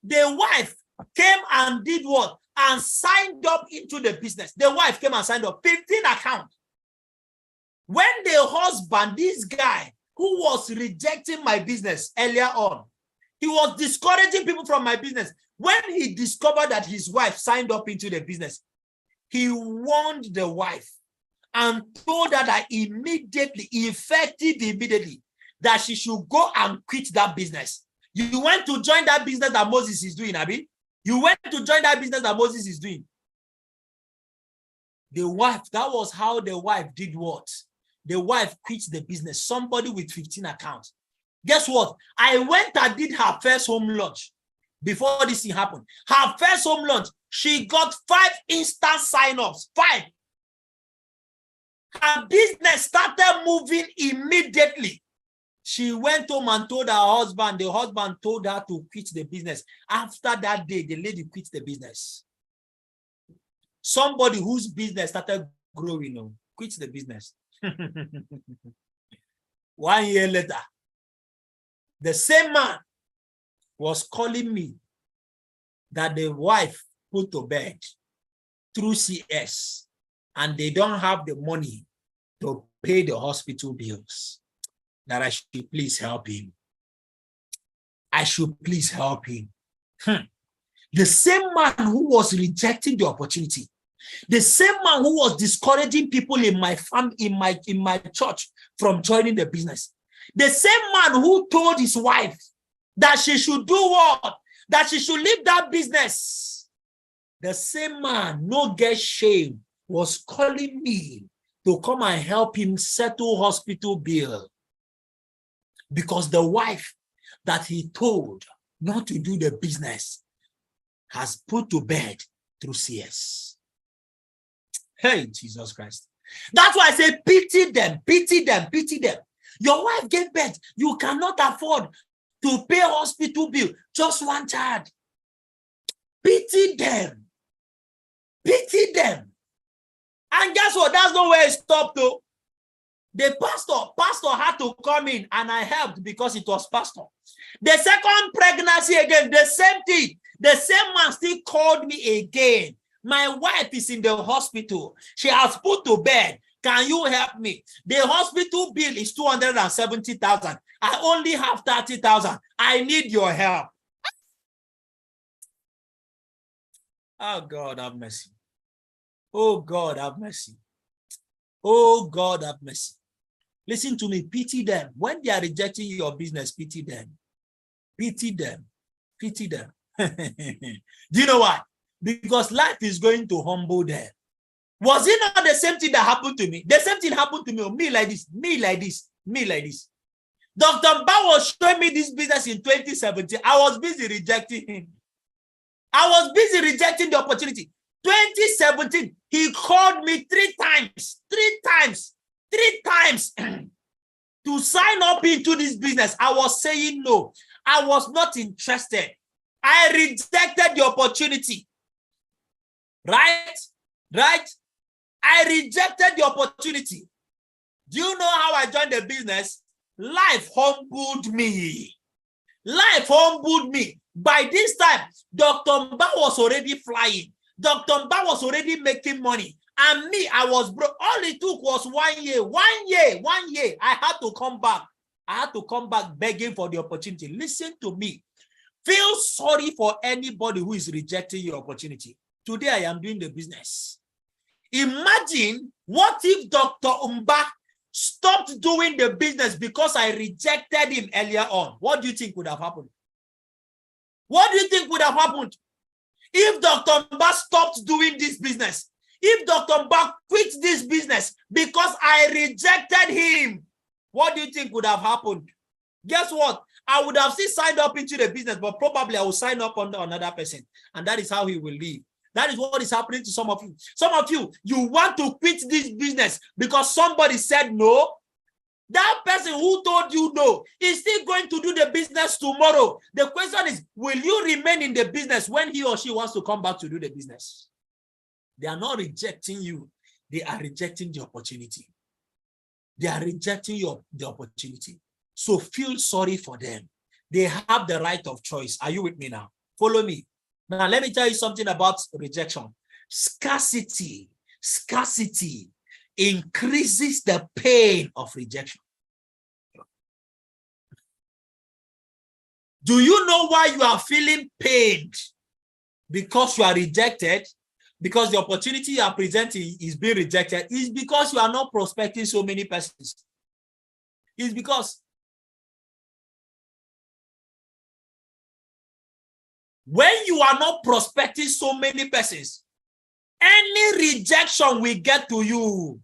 the wife came and did what? And signed up into the business. The wife came and signed up 15 accounts. When the husband, this guy who was rejecting my business earlier on, he was discouraging people from my business. When he discovered that his wife signed up into the business, he warned the wife and told her that immediately, that she should go and quit that business. You went to join that business that Moses is doing, Abi. You went to join that business that Moses is doing. The wife, that was how the wife did what? The wife quit the business. Somebody with 15 accounts. Guess what? I went and did her first home launch before this thing happened. Her first home launch, she got 5 instant sign-ups. 5. Her business started moving immediately. She went home and told her husband. The husband told her to quit the business. After that day, the lady quit the business. Somebody whose business started growing, quit the business. 1 year later, the same man was calling me that the wife put to bed through CS and they don't have the money to pay the hospital bills, that I should please help him. I should please help him. The same man who was rejecting the opportunity, The same man who was discouraging people in my in my church from joining the business. The same man who told his wife that she should do what? That she should leave that business. The same man, no get shame, was calling me to come and help him settle hospital bill. Because the wife that he told not to do the business has put to bed through CS. Hey, Jesus Christ. That's why I say pity them, pity them, pity them. Your wife gave birth. You cannot afford to pay hospital bill. Just one child. Pity them. Pity them. And guess what? That's not where it stopped though. The pastor had to come in and I helped because it was pastor. The second pregnancy again, the same thing. The same man still called me again. My wife is in the hospital. She has put to bed. Can you help me? The hospital bill is 270,000. I only have 30,000. I need your help. Oh, God, have mercy. Oh, God, have mercy. Oh, God, have mercy. Listen to me. Pity them. When they are rejecting your business, pity them. Pity them. Pity them. Do you know why? Because life is going to humble them. Was it not the same thing that happened to me? The same thing happened to me. Me like this, me like this, me like this. Dr. Ba was showing me this business in 2017. I was busy rejecting him. I was busy rejecting the opportunity. 2017, he called me three times to sign up into this business. I was saying no. I was not interested. I rejected the opportunity. Right? I rejected the opportunity. Do you know how I joined the business? Life humbled me. Life humbled me. By this time, Dr. Mba was already flying. Dr. Mba was already making money. And me, I was broke. All it took was 1 year. 1 year. 1 year. I had to come back. I had to come back begging for the opportunity. Listen to me. Feel sorry for anybody who is rejecting your opportunity. Today, I am doing the business. Imagine what if Dr. Mba stopped doing the business because I rejected him earlier on. What do you think would have happened? What do you think would have happened? If Dr. Mba stopped doing this business, if Dr. Mba quit this business because I rejected him, what do you think would have happened? Guess what? I would have still signed up into the business, but probably I will sign up under another person. And that is how he will leave. That is what is happening to some of you. Some of you, you want to quit this business because somebody said no. That person who told you no is still going to do the business tomorrow. The question is, will you remain in the business when he or she wants to come back to do the business? They are not rejecting you. They are rejecting the opportunity. They are rejecting the opportunity. So feel sorry for them. They have the right of choice. Are you with me now? Follow me. Now, let me tell you something about rejection. Scarcity increases the pain of rejection. Do you know why you are feeling pained? Because you are rejected, because the opportunity you are presenting is being rejected, is because you are not prospecting so many persons. It's because when you are not prospecting so many persons, any rejection will get to you.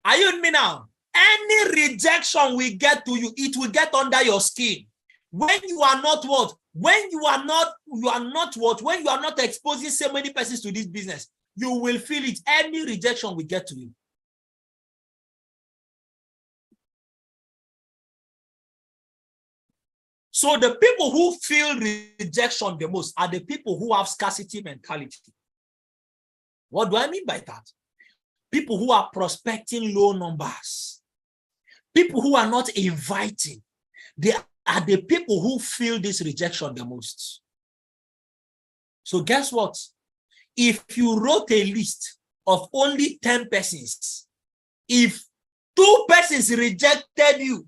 Are you with me now? Any rejection will get to you. It will get under your skin. When you are not what? When you are not exposing so many persons to this business, you will feel it. Any rejection will get to you. So the people who feel rejection the most are the people who have scarcity mentality. What do I mean by that? People who are prospecting low numbers. People who are not inviting. They are the people who feel this rejection the most. So guess what? If you wrote a list of only 10 persons, if 2 persons rejected you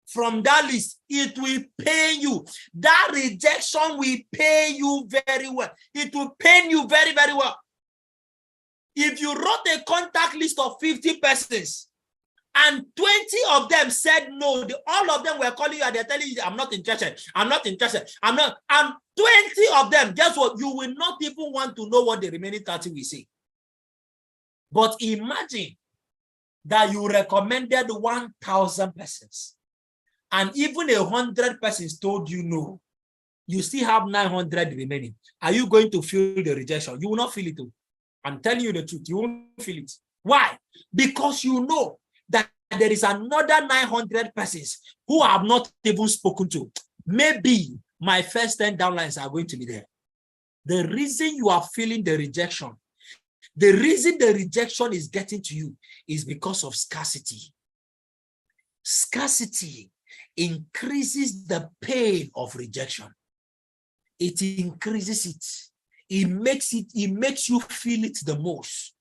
from that list, it will pain you. That rejection will pay you very well. It will pain you very, very well. If you wrote a contact list of 50 persons and 20 of them said no, all of them were calling you and they're telling you, I'm not interested, I'm not interested, I'm not, and 20 of them, guess what? You will not even want to know what the remaining 30 will say. But imagine that you recommended 1,000 persons and even 100 persons told you no. You still have 900 remaining. Are you going to feel the rejection? You will not feel it. I'm telling you the truth. You won't feel it. Why? Because you know that there is another 900 persons who I have not even spoken to. Maybe my first 10 downlines are going to be there. The reason you are feeling the rejection, the reason the rejection is getting to you is because of scarcity. Scarcity increases the pain of rejection. It increases it. It makes you feel it the most.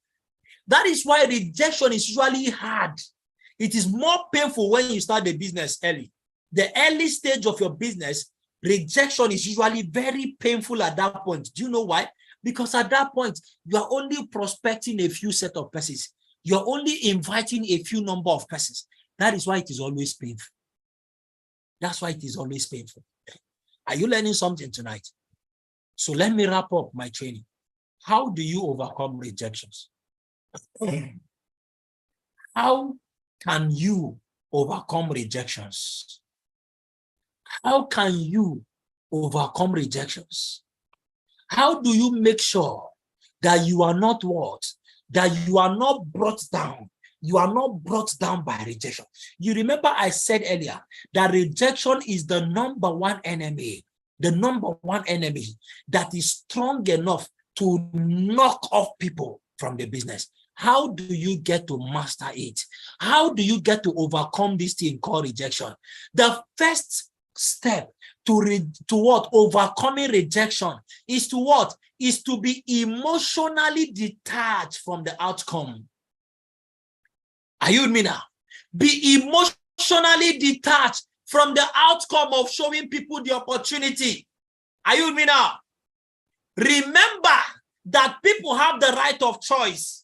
That is why rejection is usually hard. It is more painful when you start the business early. The early stage of your business, rejection is usually very painful at that point. Do you know why? Because at that point, you are only prospecting a few set of persons. You're only inviting a few number of persons. That is why it is always painful. That's why it is always painful. Are you learning something tonight? So let me wrap up my training. How do you overcome rejections? How can you overcome rejections? How can you overcome rejections? How do you make sure that you are not what? That you are not brought down. You are not brought down by rejection. You remember I said earlier that rejection is the number one enemy that is strong enough to knock off people from the business. How do you get to master it? How do you get to overcome this thing called rejection? The first step to what? Overcoming rejection is to what? Is to be emotionally detached from the outcome. Are you with me now? Be emotionally detached from the outcome of showing people the opportunity. Are you with me now? Remember that people have the right of choice.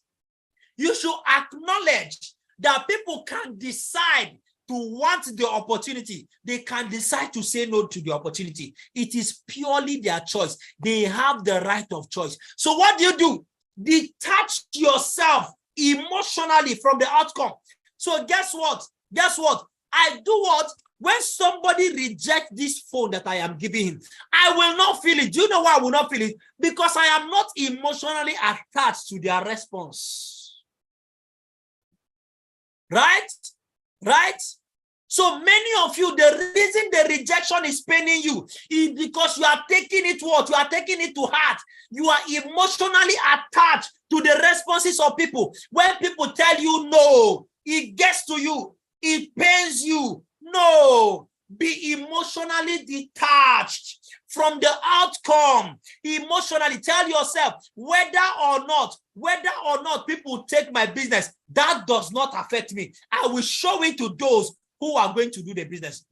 You should acknowledge that people can decide to want the opportunity. They can decide to say no to the opportunity. It is purely their choice. They have the right of choice. So what do? Detach yourself emotionally from the outcome. So guess what? I do what? When somebody rejects this phone that I am giving him, I will not feel it. Do you know why I will not feel it? Because I am not emotionally attached to their response. Right? So many of you, the reason the rejection is paining you is because you are taking it what? You are taking it to heart. You are emotionally attached to the responses of people. When people tell you no, it gets to you. It pains you. No. Be emotionally detached from the outcome. Emotionally tell yourself, whether or not people take my business, that does not affect me. I will show it to those who are going to do the business.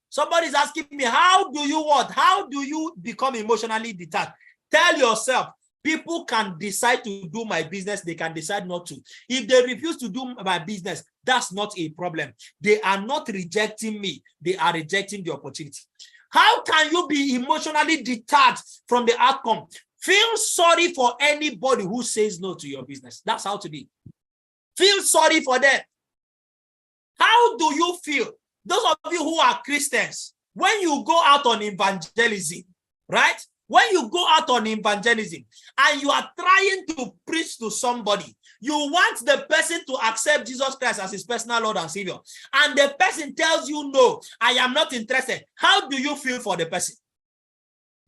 Somebody's asking me, how do you what? How do you become emotionally detached? Tell yourself, people can decide to do my business. They can decide not to. If they refuse to do my business, that's not a problem. They are not rejecting me. They are rejecting the opportunity. How can you be emotionally detached from the outcome? Feel sorry for anybody who says no to your business. That's how to be. Feel sorry for them. How do you feel? Those of you who are Christians, when you go out on evangelism, right? When you go out on evangelism and you are trying to preach to somebody, you want the person to accept Jesus Christ as his personal Lord and Savior, and the person tells you, no, I am not interested. How do you feel for the person?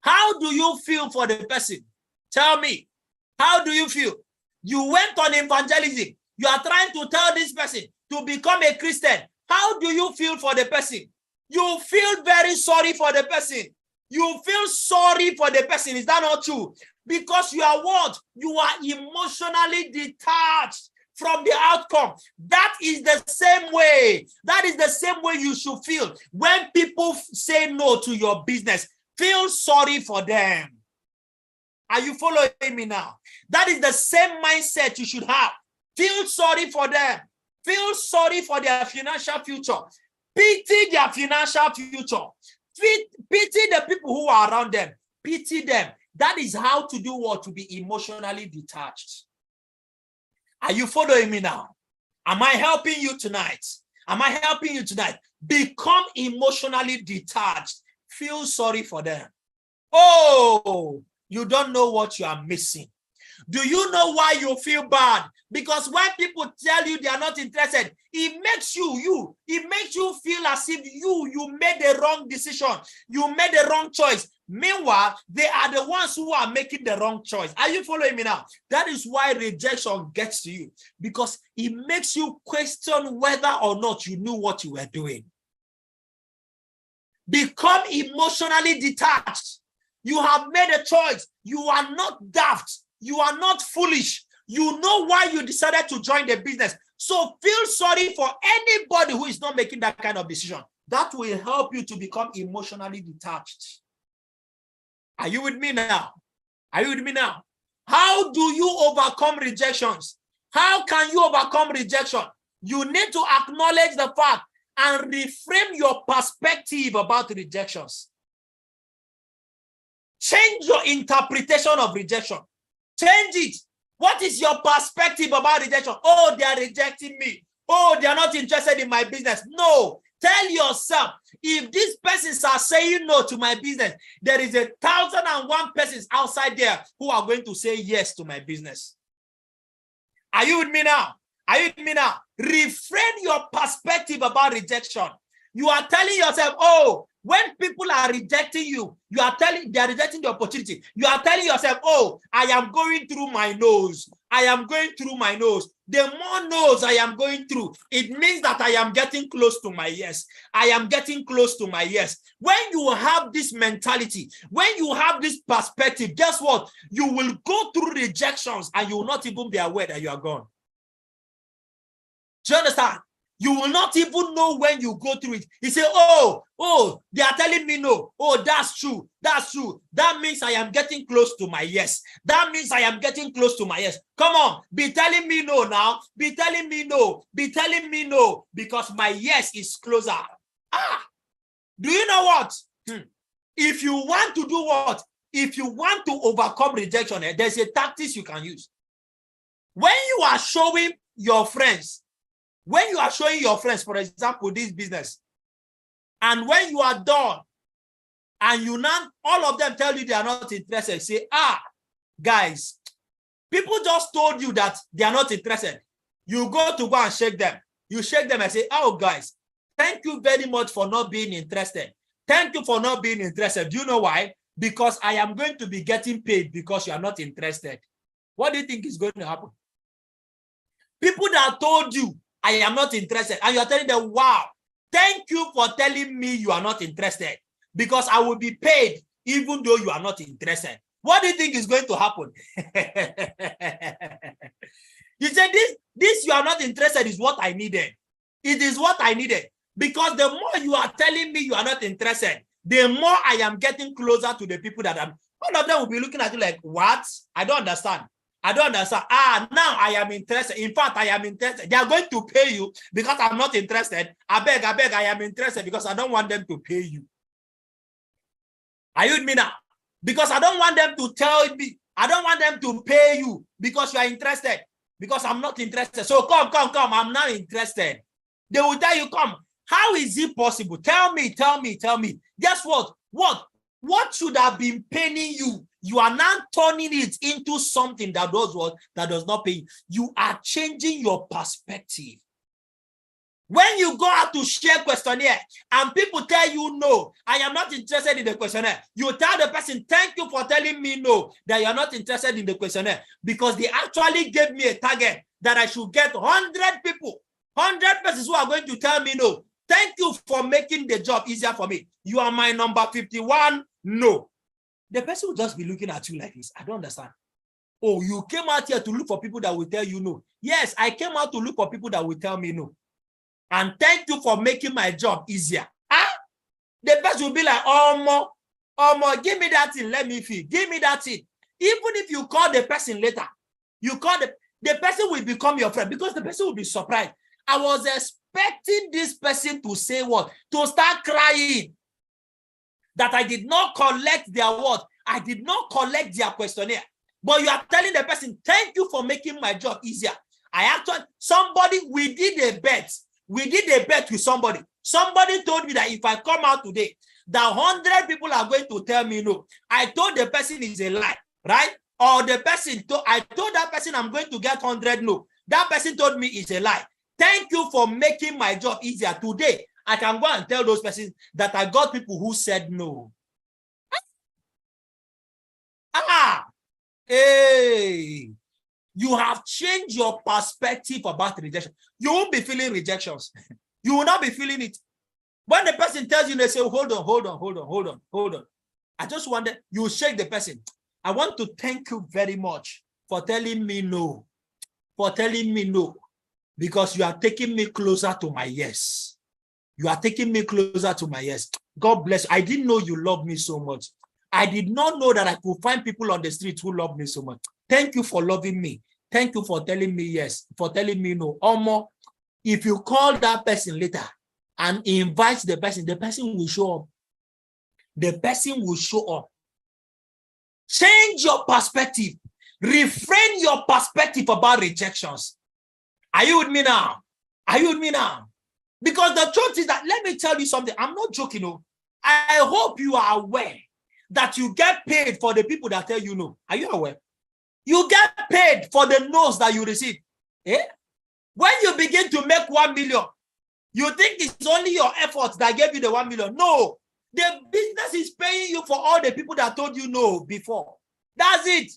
How do you feel for the person? Tell me, how do you feel? You went on evangelism. You are trying to tell this person to become a Christian. How do you feel for the person? You feel very sorry for the person. You feel sorry for the person. Is that not true? Because you are what? You are emotionally detached from the outcome. That is the same way. That is the same way you should feel when people say no to your business. Feel sorry for them. Are you following me now? That is the same mindset you should have. Feel sorry for them. Feel sorry for their financial future. Pity their financial future. Pity the people who are around them. Pity them. That is how to do what? To be emotionally detached. Are you following me now? Am I helping you tonight? Am I helping you tonight? Become emotionally detached. Feel sorry for them. Oh, you don't know what you are missing. Do you know why you feel bad? Because when people tell you they are not interested, it makes you feel as if you made the wrong decision. You made the wrong choice. Meanwhile, they are the ones who are making the wrong choice. Are you following me now? That is why rejection gets to you, because it makes you question whether or not you knew what you were doing. Become emotionally detached. You have made a choice. You are not daft. You are not foolish. You know why you decided to join the business. So feel sorry for anybody who is not making that kind of decision. That will help you to become emotionally detached. Are you with me now? Are you with me now? How do you overcome rejections? How can you overcome rejection? You need to acknowledge the fact and reframe your perspective about rejections. Change your interpretation of rejection. Change it. What is your perspective about rejection? Oh, they are rejecting me. Oh, they are not interested in my business. No. Tell yourself, if these persons are saying no to my business, there is 1,001 persons outside there who are going to say yes to my business. Are you with me now? Are you with me now? Reframe your perspective about rejection. You are telling yourself, oh, when people are rejecting you, they are rejecting the opportunity. You are telling yourself, oh, I am going through my nose. I am going through my nose. The more nose I am going through, it means that I am getting close to my yes. I am getting close to my yes. When you have this mentality, when you have this perspective, guess what? You will go through rejections and you will not even be aware that you are gone. Do you understand? You will not even know when you go through it. You say, oh, they are telling me no. Oh, that's true. That's true. That means I am getting close to my yes. That means I am getting close to my yes. Come on, be telling me no now. Be telling me no. Be telling me no, because my yes is closer. Do you know what? If you want to do what? If you want to overcome rejection, there's a tactics you can use. When you are showing your friends, for example, this business, and when you are done, and you now, all of them tell you they are not interested, say, guys, people just told you that they are not interested. You go and shake them. You shake them and say, oh, guys, thank you very much for not being interested. Thank you for not being interested. Do you know why? Because I am going to be getting paid because you are not interested. What do you think is going to happen? People that told you, I am not interested, and you are telling them, wow, thank you for telling me you are not interested, because I will be paid even though you are not interested. What do you think is going to happen? You said this you are not interested is what I needed. It is what I needed, because the more you are telling me you are not interested, the more I am getting closer to the people that I'm. All of them will be looking at you like, what? I don't understand. I don't understand. Now I am interested. In fact, I am interested. They are going to pay you because I'm not interested. I beg, I am interested because I don't want them to pay you. Are you with me now? Because I don't want them to tell me, I don't want them to pay you because you are interested. Because I'm not interested. So come. I'm not interested. They will tell you, come. How is it possible? Tell me. Guess what? What should have been paying you? You are now turning it into something that does what? That does not pay you. You are changing your perspective. When you go out to share questionnaire and people tell you no, I am not interested in the questionnaire, you tell the person, thank you for telling me no, that you are not interested in the questionnaire, because they actually gave me a target that I should get 100 people, 100 persons who are going to tell me no. Thank you for making the job easier for me. You are my number 51. No. The person will just be looking at you like this. I don't understand. Oh, you came out here to look for people that will tell you no. Yes, I came out to look for people that will tell me no. And thank you for making my job easier. The person will be like, oh, give me that thing. Let me feel. Give me that thing. Even if you call the person later, you call the person will become your friend because the person will be surprised. I was expecting this person to say what? To start crying. That I did not collect their what? I did not collect their questionnaire. But you are telling the person, thank you for making my job easier. We did a bet. We did a bet with somebody. Somebody told me that if I come out today, that 100 people are going to tell me no. I told the person it's a lie, right? Or the person, I told that person I'm going to get 100 no. That person told me it's a lie. Thank you for making my job easier. Today, I can go and tell those persons that I got people who said no. Hey, you have changed your perspective about rejection. You won't be feeling rejections. You will not be feeling it. When the person tells you, they say, hold on. I just wonder, you shake the person. I want to thank you very much for telling me no. Because you are taking me closer to my yes. You are taking me closer to my yes. God bless you. I didn't know you love me so much. I did not know that I could find people on the street who love me so much. Thank you for loving me. Thank you for telling me yes, for telling me no. Omo, if you call that person later and invite the person will show up. The person will show up. Change your perspective. Reframe your perspective about rejections. Are you with me now? Are you with me now? Because the truth is that, let me tell you something. I'm not joking. No. I hope you are aware that you get paid for the people that tell you no. Are you aware? You get paid for the no's that you receive. Eh? When you begin to make 1 million, you think it's only your efforts that gave you the 1 million. No. The business is paying you for all the people that told you no before. That's it.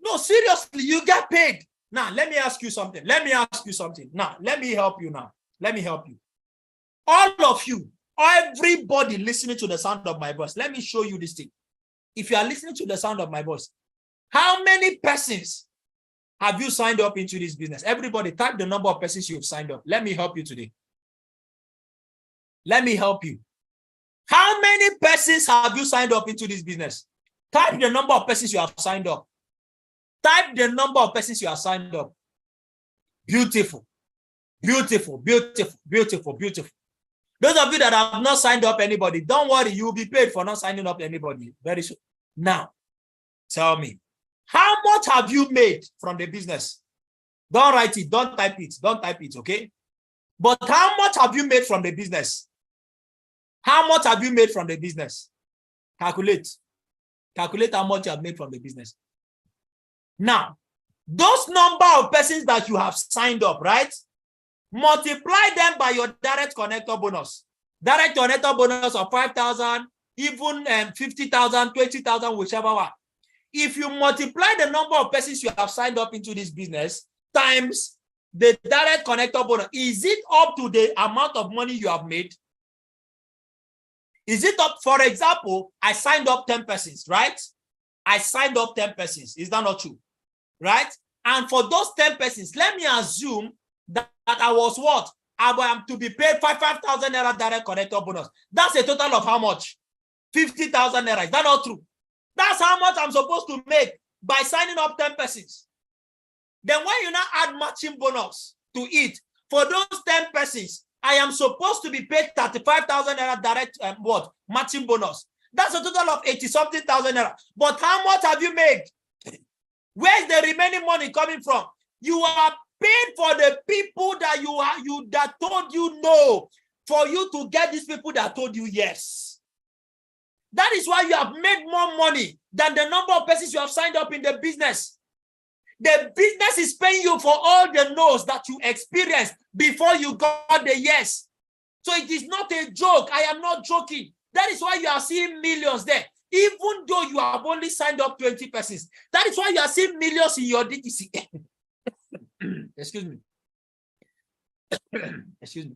No, seriously, you get paid. Now, let me ask you something. Now, let me help you now. Let me help you. All of you, everybody listening to the sound of my voice, let me show you this thing. If you are listening to the sound of my voice, how many persons have you signed up into this business? Everybody, type the number of persons you've signed up. Let me help you today. Let me help you. How many persons have you signed up into this business? Type the number of persons you have signed up. Type the number of persons you have signed up. Beautiful. Beautiful, beautiful, beautiful, beautiful. Those of you that have not signed up anybody, don't worry, you will be paid for not signing up anybody very soon. Now, tell me, how much have you made from the business? Don't write it, don't type it, okay? But how much have you made from the business? How much have you made from the business? Calculate how much you have made from the business. Now, those number of persons that you have signed up, right? Multiply them by your direct connector bonus. Direct connector bonus of 5,000, even 50,000, 20,000, whichever one. If you multiply the number of persons you have signed up into this business times the direct connector bonus, is it up to the amount of money you have made? Is it up? For example, I signed up 10 persons, right? I signed up 10 persons. Is that not true? Right? And for those 10 persons, let me assume that I was what? I am to be paid 5,000 naira direct connector bonus. That's a total of how much? 50,000 naira. Is that not true? That's how much I'm supposed to make by signing up 10 persons. Then when you now add matching bonus to it, for those 10 persons, I am supposed to be paid 35,000 naira direct matching bonus. That's a total of 80-something thousand naira. But how much have you made? Where's the remaining money coming from? You are paid for the people that that told you no, for you to get these people that told you yes. That is why you have made more money than the number of persons you have signed up in the business. The business is paying you for all the no's that you experienced before you got the yes. So it is not a joke. I am not joking. That is why you are seeing millions there. Even though you have only signed up 20 persons. That is why you are seeing millions in your DTC. Excuse me. Excuse me.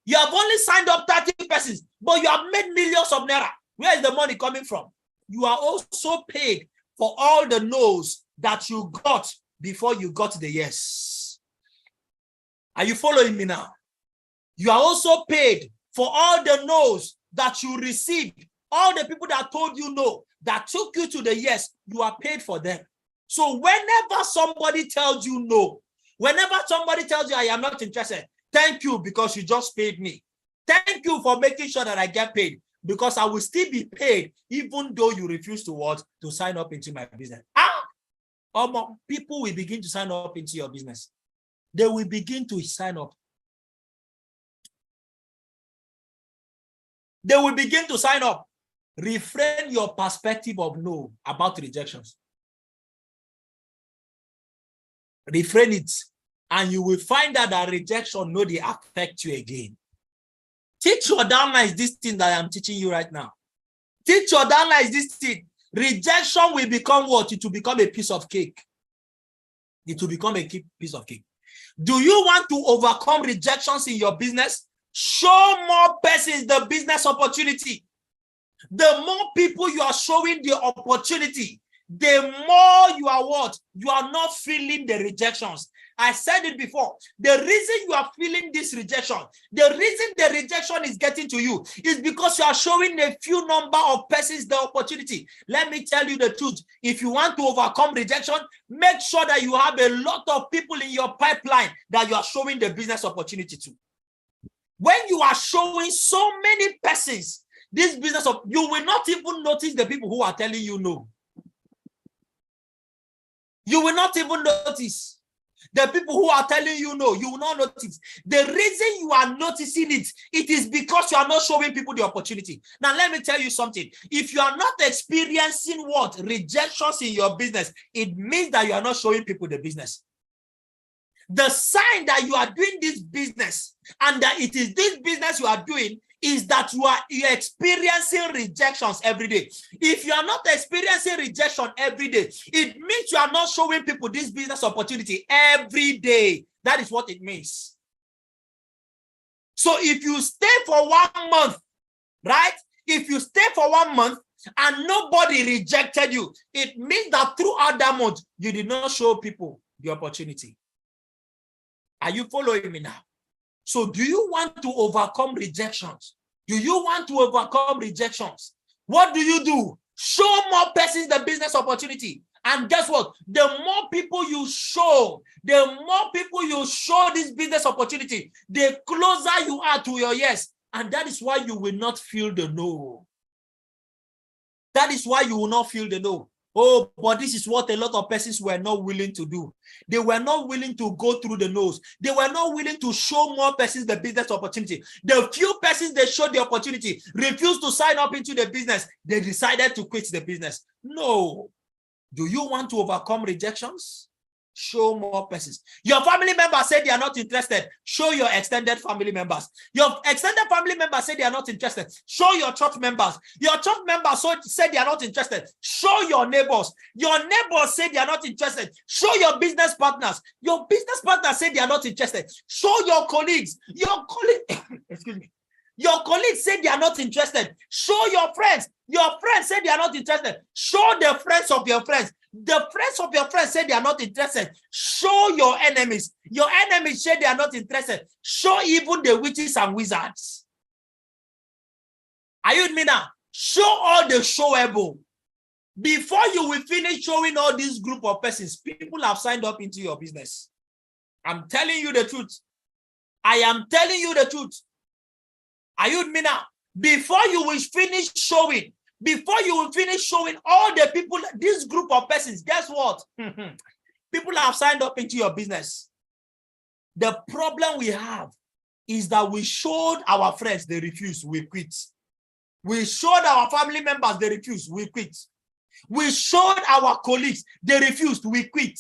You have only signed up 30 persons, but you have made millions of naira. Where is the money coming from? You are also paid for all the no's that you got before you got the yes. Are you following me now? You are also paid for all the no's that you received all the people that told you no, that took you to the yes, you are paid for them. So whenever somebody tells you no, whenever somebody tells you I am not interested, thank you because you just paid me. Thank you for making sure that I get paid, because I will still be paid even though you refuse to what? To sign up into my business. People will begin to sign up into your business. They will begin to sign up. They will begin to sign up. Reframe your perspective of no about rejections. Reframe it, and you will find out that rejection no dey affect you again. Teach your downlines this thing that I am teaching you right now. Teach your downlines this thing. Rejection will become what? It will become a piece of cake. It will become a piece of cake. Do you want to overcome rejections in your business? Show more persons the business opportunity. The more people you are showing the opportunity, the more you are what? You are not feeling the rejections. I said it before. The reason you are feeling this rejection, the reason the rejection is getting to you is because you are showing a few number of persons the opportunity. Let me tell you the truth. If you want to overcome rejection, make sure that you have a lot of people in your pipeline that you are showing the business opportunity to. When you are showing so many persons this business, you will not even notice the people who are telling you no. You will not even notice. The people who are telling you no, you will not notice. The reason you are noticing it, it is because you are not showing people the opportunity. Now, let me tell you something. If you are not experiencing what? Rejections in your business, it means that you are not showing people the business. The sign that you are doing this business and that it is this business you are doing is that you are experiencing rejections every day. If you are not experiencing rejection every day, it means you are not showing people this business opportunity every day. That is what it means. So if you stay for 1 month, right? If you stay for 1 month and nobody rejected you, it means that throughout that month, you did not show people the opportunity. Are you following me now? So do you want to overcome rejections? Do you want to overcome rejections? What do? Show more persons the business opportunity. And guess what? The more people you show, the more people you show this business opportunity, the closer you are to your yes. And that is why you will not feel the no. That is why you will not feel the no. Oh, but this is what a lot of persons were not willing to do. They were not willing to go through the nose. They were not willing to show more persons the business opportunity. The few persons they showed the opportunity refused to sign up into the business. They decided to quit the business. No. Do you want to overcome rejections? Show more persons. Your family members say they are not interested. Show your extended family members. Your extended family members say they are not interested. Show your church members. Your church members say they are not interested. Show your neighbors. Your neighbors say they are not interested. Show your business partners. Your business partners say they are not interested. Show your colleagues. Your colleagues, excuse me. Your colleagues say they are not interested. Show your friends. Your friends say they are not interested. Show the friends of your friends. The friends of your friends say they are not interested. Show your enemies. Your enemies say they are not interested. Show even the witches and wizards. Are you with me now? Show all the showable. Before you will finish showing all this group of persons, people have signed up into your business. I'm telling you the truth. I am telling you the truth. Are you with me now? Before you will finish showing, all the people, this group of persons, guess what? People have signed up into your business. The problem we have is that we showed our friends, they refuse, we quit. We showed our family members, they refuse, we quit. We showed our colleagues, they refused, we quit.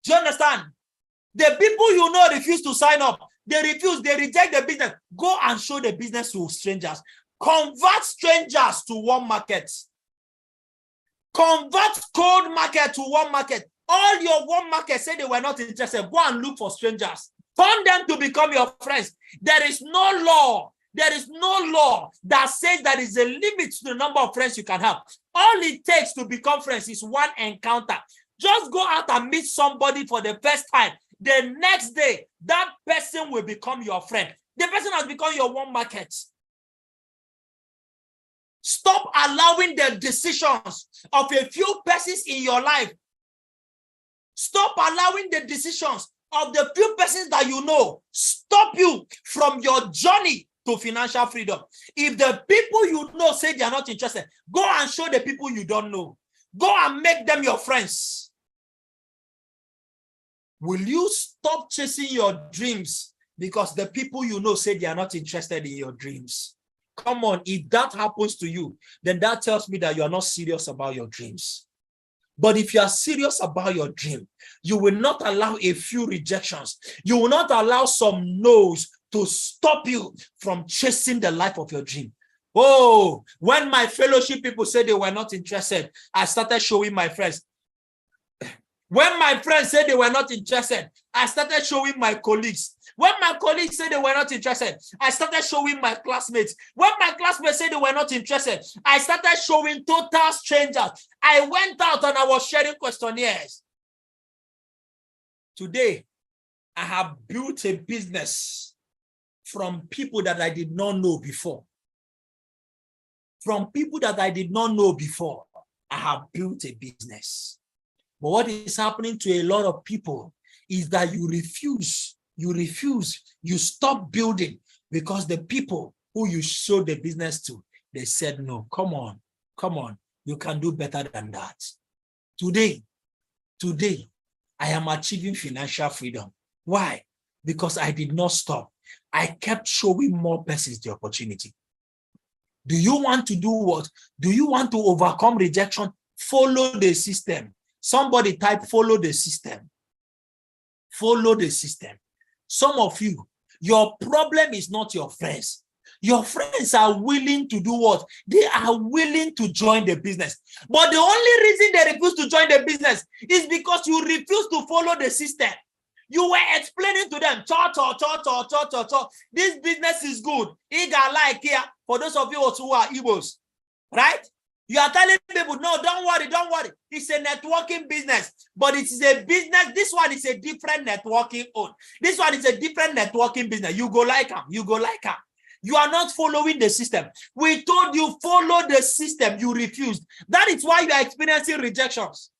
Do you understand? The people you know refuse to sign up. They refuse, they reject the business. Go and show the business to strangers. Convert strangers to warm markets. Convert cold market to warm market. All your warm markets say they were not interested. Go and look for strangers. Turn them to become your friends. There is no law. There is no law that says there is a limit to the number of friends you can have. All it takes to become friends is one encounter. Just go out and meet somebody for the first time. The next day, that person will become your friend. The person has become your warm market. Stop allowing the decisions of a few persons in your life. Stop allowing the decisions of the few persons that you know stop you from your journey to financial freedom. If the people you know say they are not interested, go and show the people you don't know. Go and make them your friends. Will you stop chasing your dreams because the people you know say they are not interested in your dreams? Come on, if that happens to you, then that tells me that you are not serious about your dreams. But if you are serious about your dream, you will not allow a few rejections. You will not allow some no's to stop you from chasing the life of your dream. Oh, when my fellowship people said they were not interested, I started showing my friends. When my friends said they were not interested, I started showing my colleagues. When my colleagues said they were not interested, I started showing my classmates. When my classmates said they were not interested, I started showing total strangers. I went out and I was sharing questionnaires. Today, I have built a business from people that I did not know before. From people that I did not know before, I have built a business. But what is happening to a lot of people is that you refuse, you stop building because the people who you showed the business to, they said, no, come on, you can do better than that. Today, I am achieving financial freedom. Why? Because I did not stop. I kept showing more persons the opportunity. Do you want to do what? Do you want to overcome rejection? Follow the system. Somebody type, follow the system. Follow the system. Some of you, your problem is not your friends. Your friends are willing to do what? They are willing to join the business. But the only reason they refuse to join the business is because you refuse to follow the system. You were explaining to them, this business is good. Like here, for those of you who are Igbos, right? You are telling people, no, don't worry. It's a networking business, but it is a business. This one is a different networking own. This one is a different networking business. You go like them. You are not following the system. We told you follow the system. You refused. That is why you are experiencing rejections.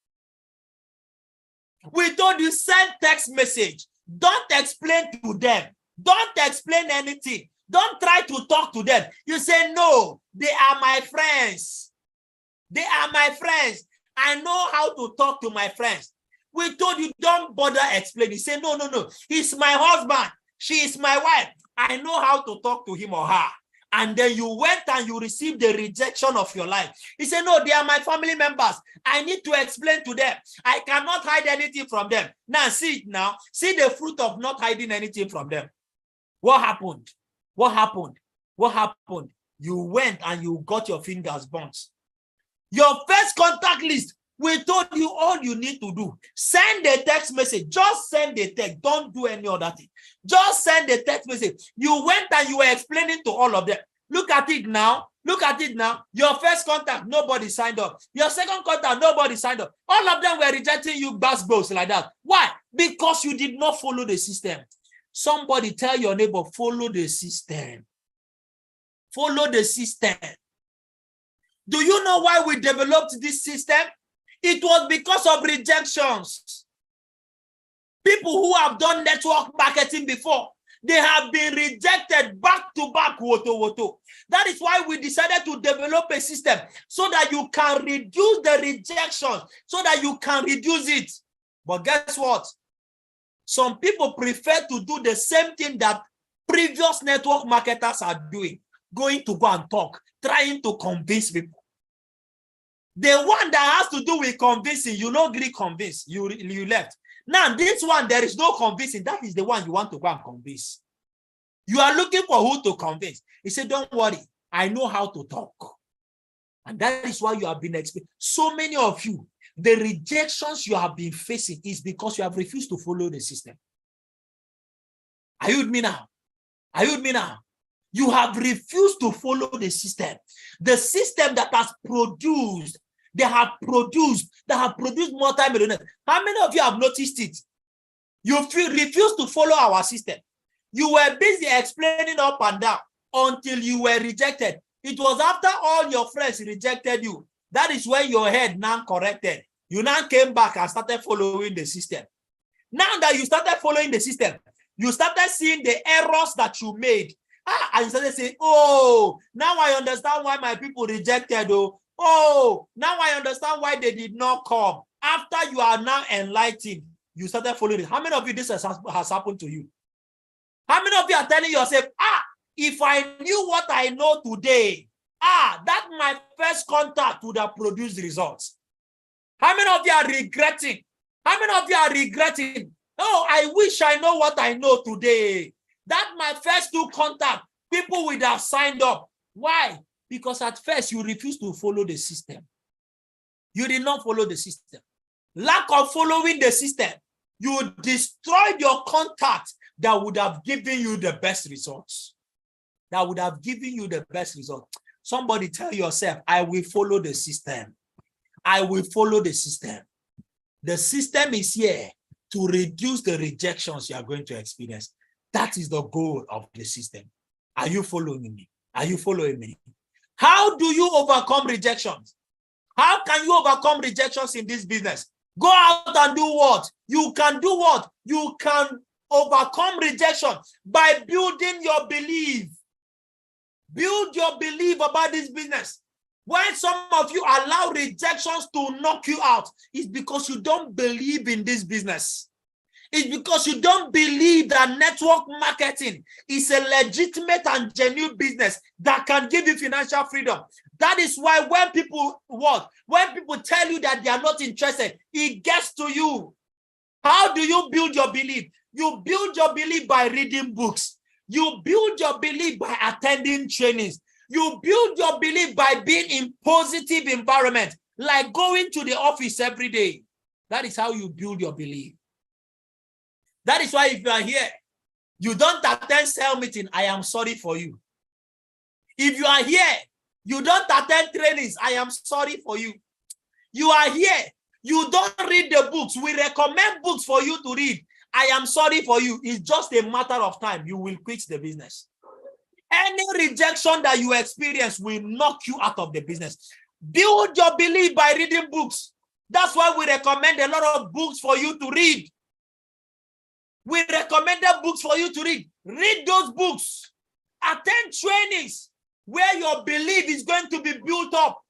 We told you send text message. Don't explain to them. Don't explain anything. Don't try to talk to them. You say, no, they are my friends. They are my friends. I know how to talk to my friends. We told you don't bother explaining. Say, no. He's my husband. She is my wife. I know how to talk to him or her. And then you went and you received the rejection of your life. He said, no, they are my family members. I need to explain to them. I cannot hide anything from them. Now, see it now. See the fruit of not hiding anything from them. What happened? You went and you got your fingers burnt. Your first contact list, we told you all you need to do. Send a text message. Just send a text. Don't do any other thing. Just send a text message. You went and you were explaining to all of them. Look at it now. Your first contact, nobody signed up. Your second contact, nobody signed up. All of them were rejecting you bass like that. Why? Because you did not follow the system. Somebody tell your neighbor, follow the system. Follow the system. Do you know why we developed this system? It was because of rejections. People who have done network marketing before, they have been rejected back to back. That is why we decided to develop a system so that you can reduce the rejections, so that you can reduce it. But guess what? Some people prefer to do the same thing that previous network marketers are doing, going to go and talk, trying to convince people. The one that has to do with convincing, you know, Greek convince, you left. Now, this one, there is no convincing. That is the one you want to go and convince. You are looking for who to convince. He said, don't worry, I know how to talk. And that is why you have been experiencing. So many of you, the rejections you have been facing is because you have refused to follow the system. Are you with me now? You have refused to follow the system. The system that has produced, they have produced multi-millionaires. How many of you have noticed it? You refuse to follow our system. You were busy explaining up and down until you were rejected. It was after all your friends rejected you. That is when your head now corrected. You now came back and started following the system. Now that you started following the system, you started seeing the errors that you made. And you started saying, oh, now I understand why my people rejected. Oh, now I understand why they did not come. After you are now enlightened, you started following it. How many of you this has happened to you? How many of you are telling yourself, if I knew what I know today, that my first contact would have produced results? How many of you are regretting? How many of you are regretting? Oh, I wish I know what I know today. That my first two contacts, people would have signed up. Why? Because at first you refused to follow the system. You did not follow the system. Lack of following the system, you destroyed your contact that would have given you the best results. That would have given you the best result. Somebody tell yourself, I will follow the system. I will follow the system. The system is here to reduce the rejections you are going to experience. That is the goal of the system. Are you following me? Are you following me? How do you overcome rejections? How can you overcome rejections in this business? Go out and do what? You can do what? You can overcome rejection by building your belief. Build your belief about this business. When some of you allow rejections to knock you out, it's because you don't believe in this business. It's because you don't believe that network marketing is a legitimate and genuine business that can give you financial freedom. That is why when people when people tell you that they are not interested, it gets to you. How do you build your belief? You build your belief by reading books. You build your belief by attending trainings. You build your belief by being in positive environment, like going to the office every day. That is how you build your belief. That is why if you are here, you don't attend sales meeting, I am sorry for you. If you are here, you don't attend trainings, I am sorry for you. You are here, you don't read the books. We recommend books for you to read. I am sorry for you. It's just a matter of time. You will quit the business. Any rejection that you experience will knock you out of the business. Build your belief by reading books. That's why we recommend a lot of books for you to read. We recommended books for you to read. Read those books. Attend trainings where your belief is going to be built up.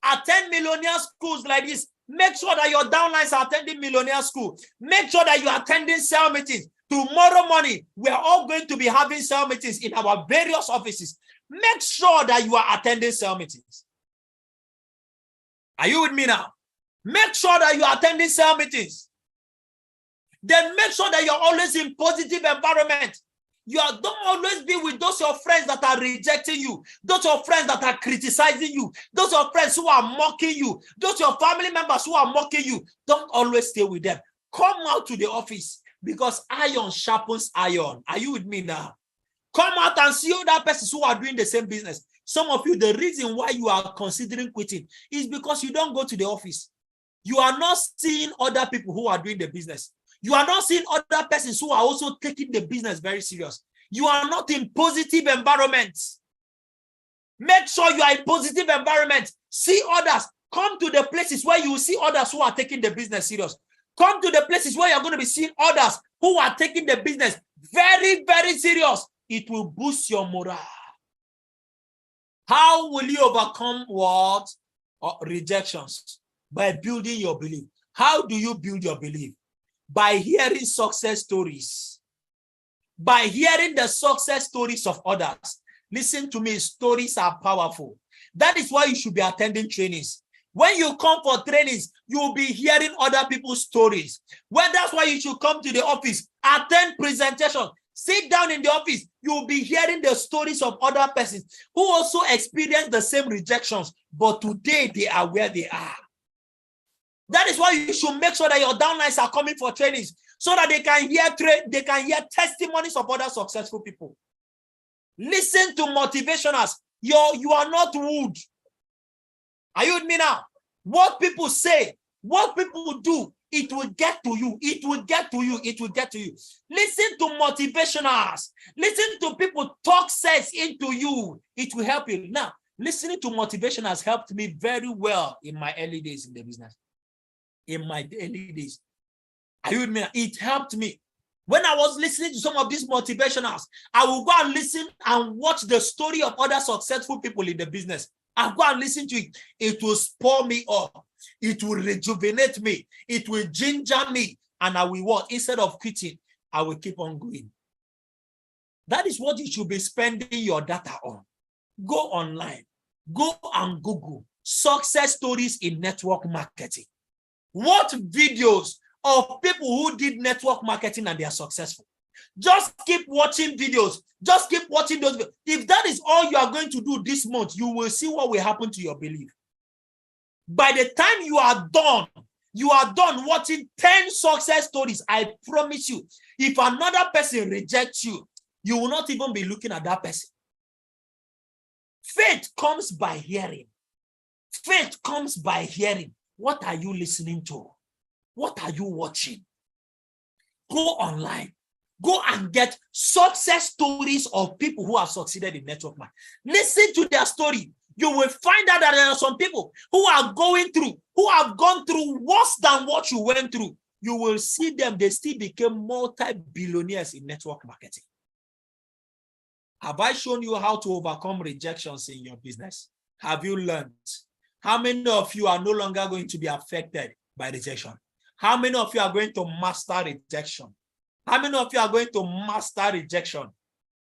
Attend millionaire schools like this. Make sure that your downlines are attending millionaire school. Make sure that you are attending sales meetings. Tomorrow morning, we are all going to be having sales meetings in our various offices. Make sure that you are attending sales meetings. Are you with me now? Make sure that you are attending sales meetings. Then make sure that you're always in positive environment. Don't always be with those your friends that are rejecting you, those your friends that are criticizing you, those your friends who are mocking you, those your family members who are mocking you. Don't always stay with them. Come out to the office because iron sharpens iron. Are you with me now? Come out and see other persons who are doing the same business. Some of you, the reason why you are considering quitting is because you don't go to the office. You are not seeing other people who are doing the business. You are not seeing other persons who are also taking the business very serious. You are not in positive environments. Make sure you are in positive environments. See others. Come to the places where you will see others who are taking the business serious. Come to the places where you're going to be seeing others who are taking the business very, very serious. It will boost your morale. How will you overcome what? Rejections? By building your belief. How do you build your belief? By hearing success stories. By hearing the success stories of others. Listen to me, stories are powerful. That is why you should be attending trainings. When you come for trainings, you will be hearing other people's stories. Well, that's why you should come to the office, attend presentation, sit down in the office. You will be hearing the stories of other persons who also experienced the same rejections, but today they are where they are. That is why you should make sure that your downlines are coming for trainings so that they can hear testimonies of other successful people. Listen to motivationals. You are not wood. Are you with me now? What people say, what people do, it will get to you. It will get to you. It will get to you. Listen to motivationals. Listen to people talk sense into you. It will help you. Now, Listening to motivation has helped me very well in my early days in the business. In my early days. Are you with me? It helped me. When I was listening to some of these motivationals, I will go and listen and watch the story of other successful people in the business. I'll go and listen to it. It will spur me up. It will rejuvenate me. It will ginger me. And I will what? Instead of quitting, I will keep on going. That is what you should be spending your data on. Go online. Go and Google success stories in network marketing. What videos of people who did network marketing and they are successful? Just keep watching videos. Just keep watching those videos. If that is all you are going to do this month, you will see what will happen to your belief. By the time you are done watching 10 success stories, I promise you, if another person rejects you, you will not even be looking at that person. Faith comes by hearing. Faith comes by hearing. What are you listening to? What are you watching? Go online. Go and get success stories of people who have succeeded in network marketing. Listen to their story. You will find out that there are some people who are going through, who have gone through worse than what you went through. You will see them, they still became multi-billionaires in network marketing. Have I shown you how to overcome rejections in your business? Have you learned? How many of you are no longer going to be affected by rejection? How many of you are going to master rejection? How many of you are going to master rejection?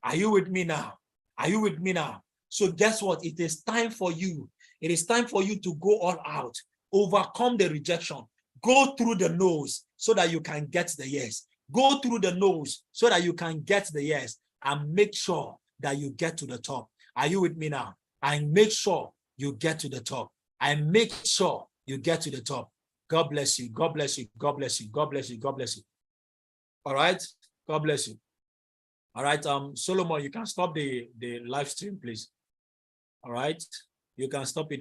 Are you with me now? Are you with me now? So guess what? It is time for you. It is time for you to go all out, overcome the rejection, go through the no's so that you can get the yes. Go through the no's so that you can get the yes, and make sure that you get to the top. Are you with me now? And make sure you get to the top. And make sure you get to the top. God bless you. God bless you. God bless you. God bless you. God bless you. All right. God bless you. All right. Solomon, you can stop the live stream, please. All right. You can stop it now.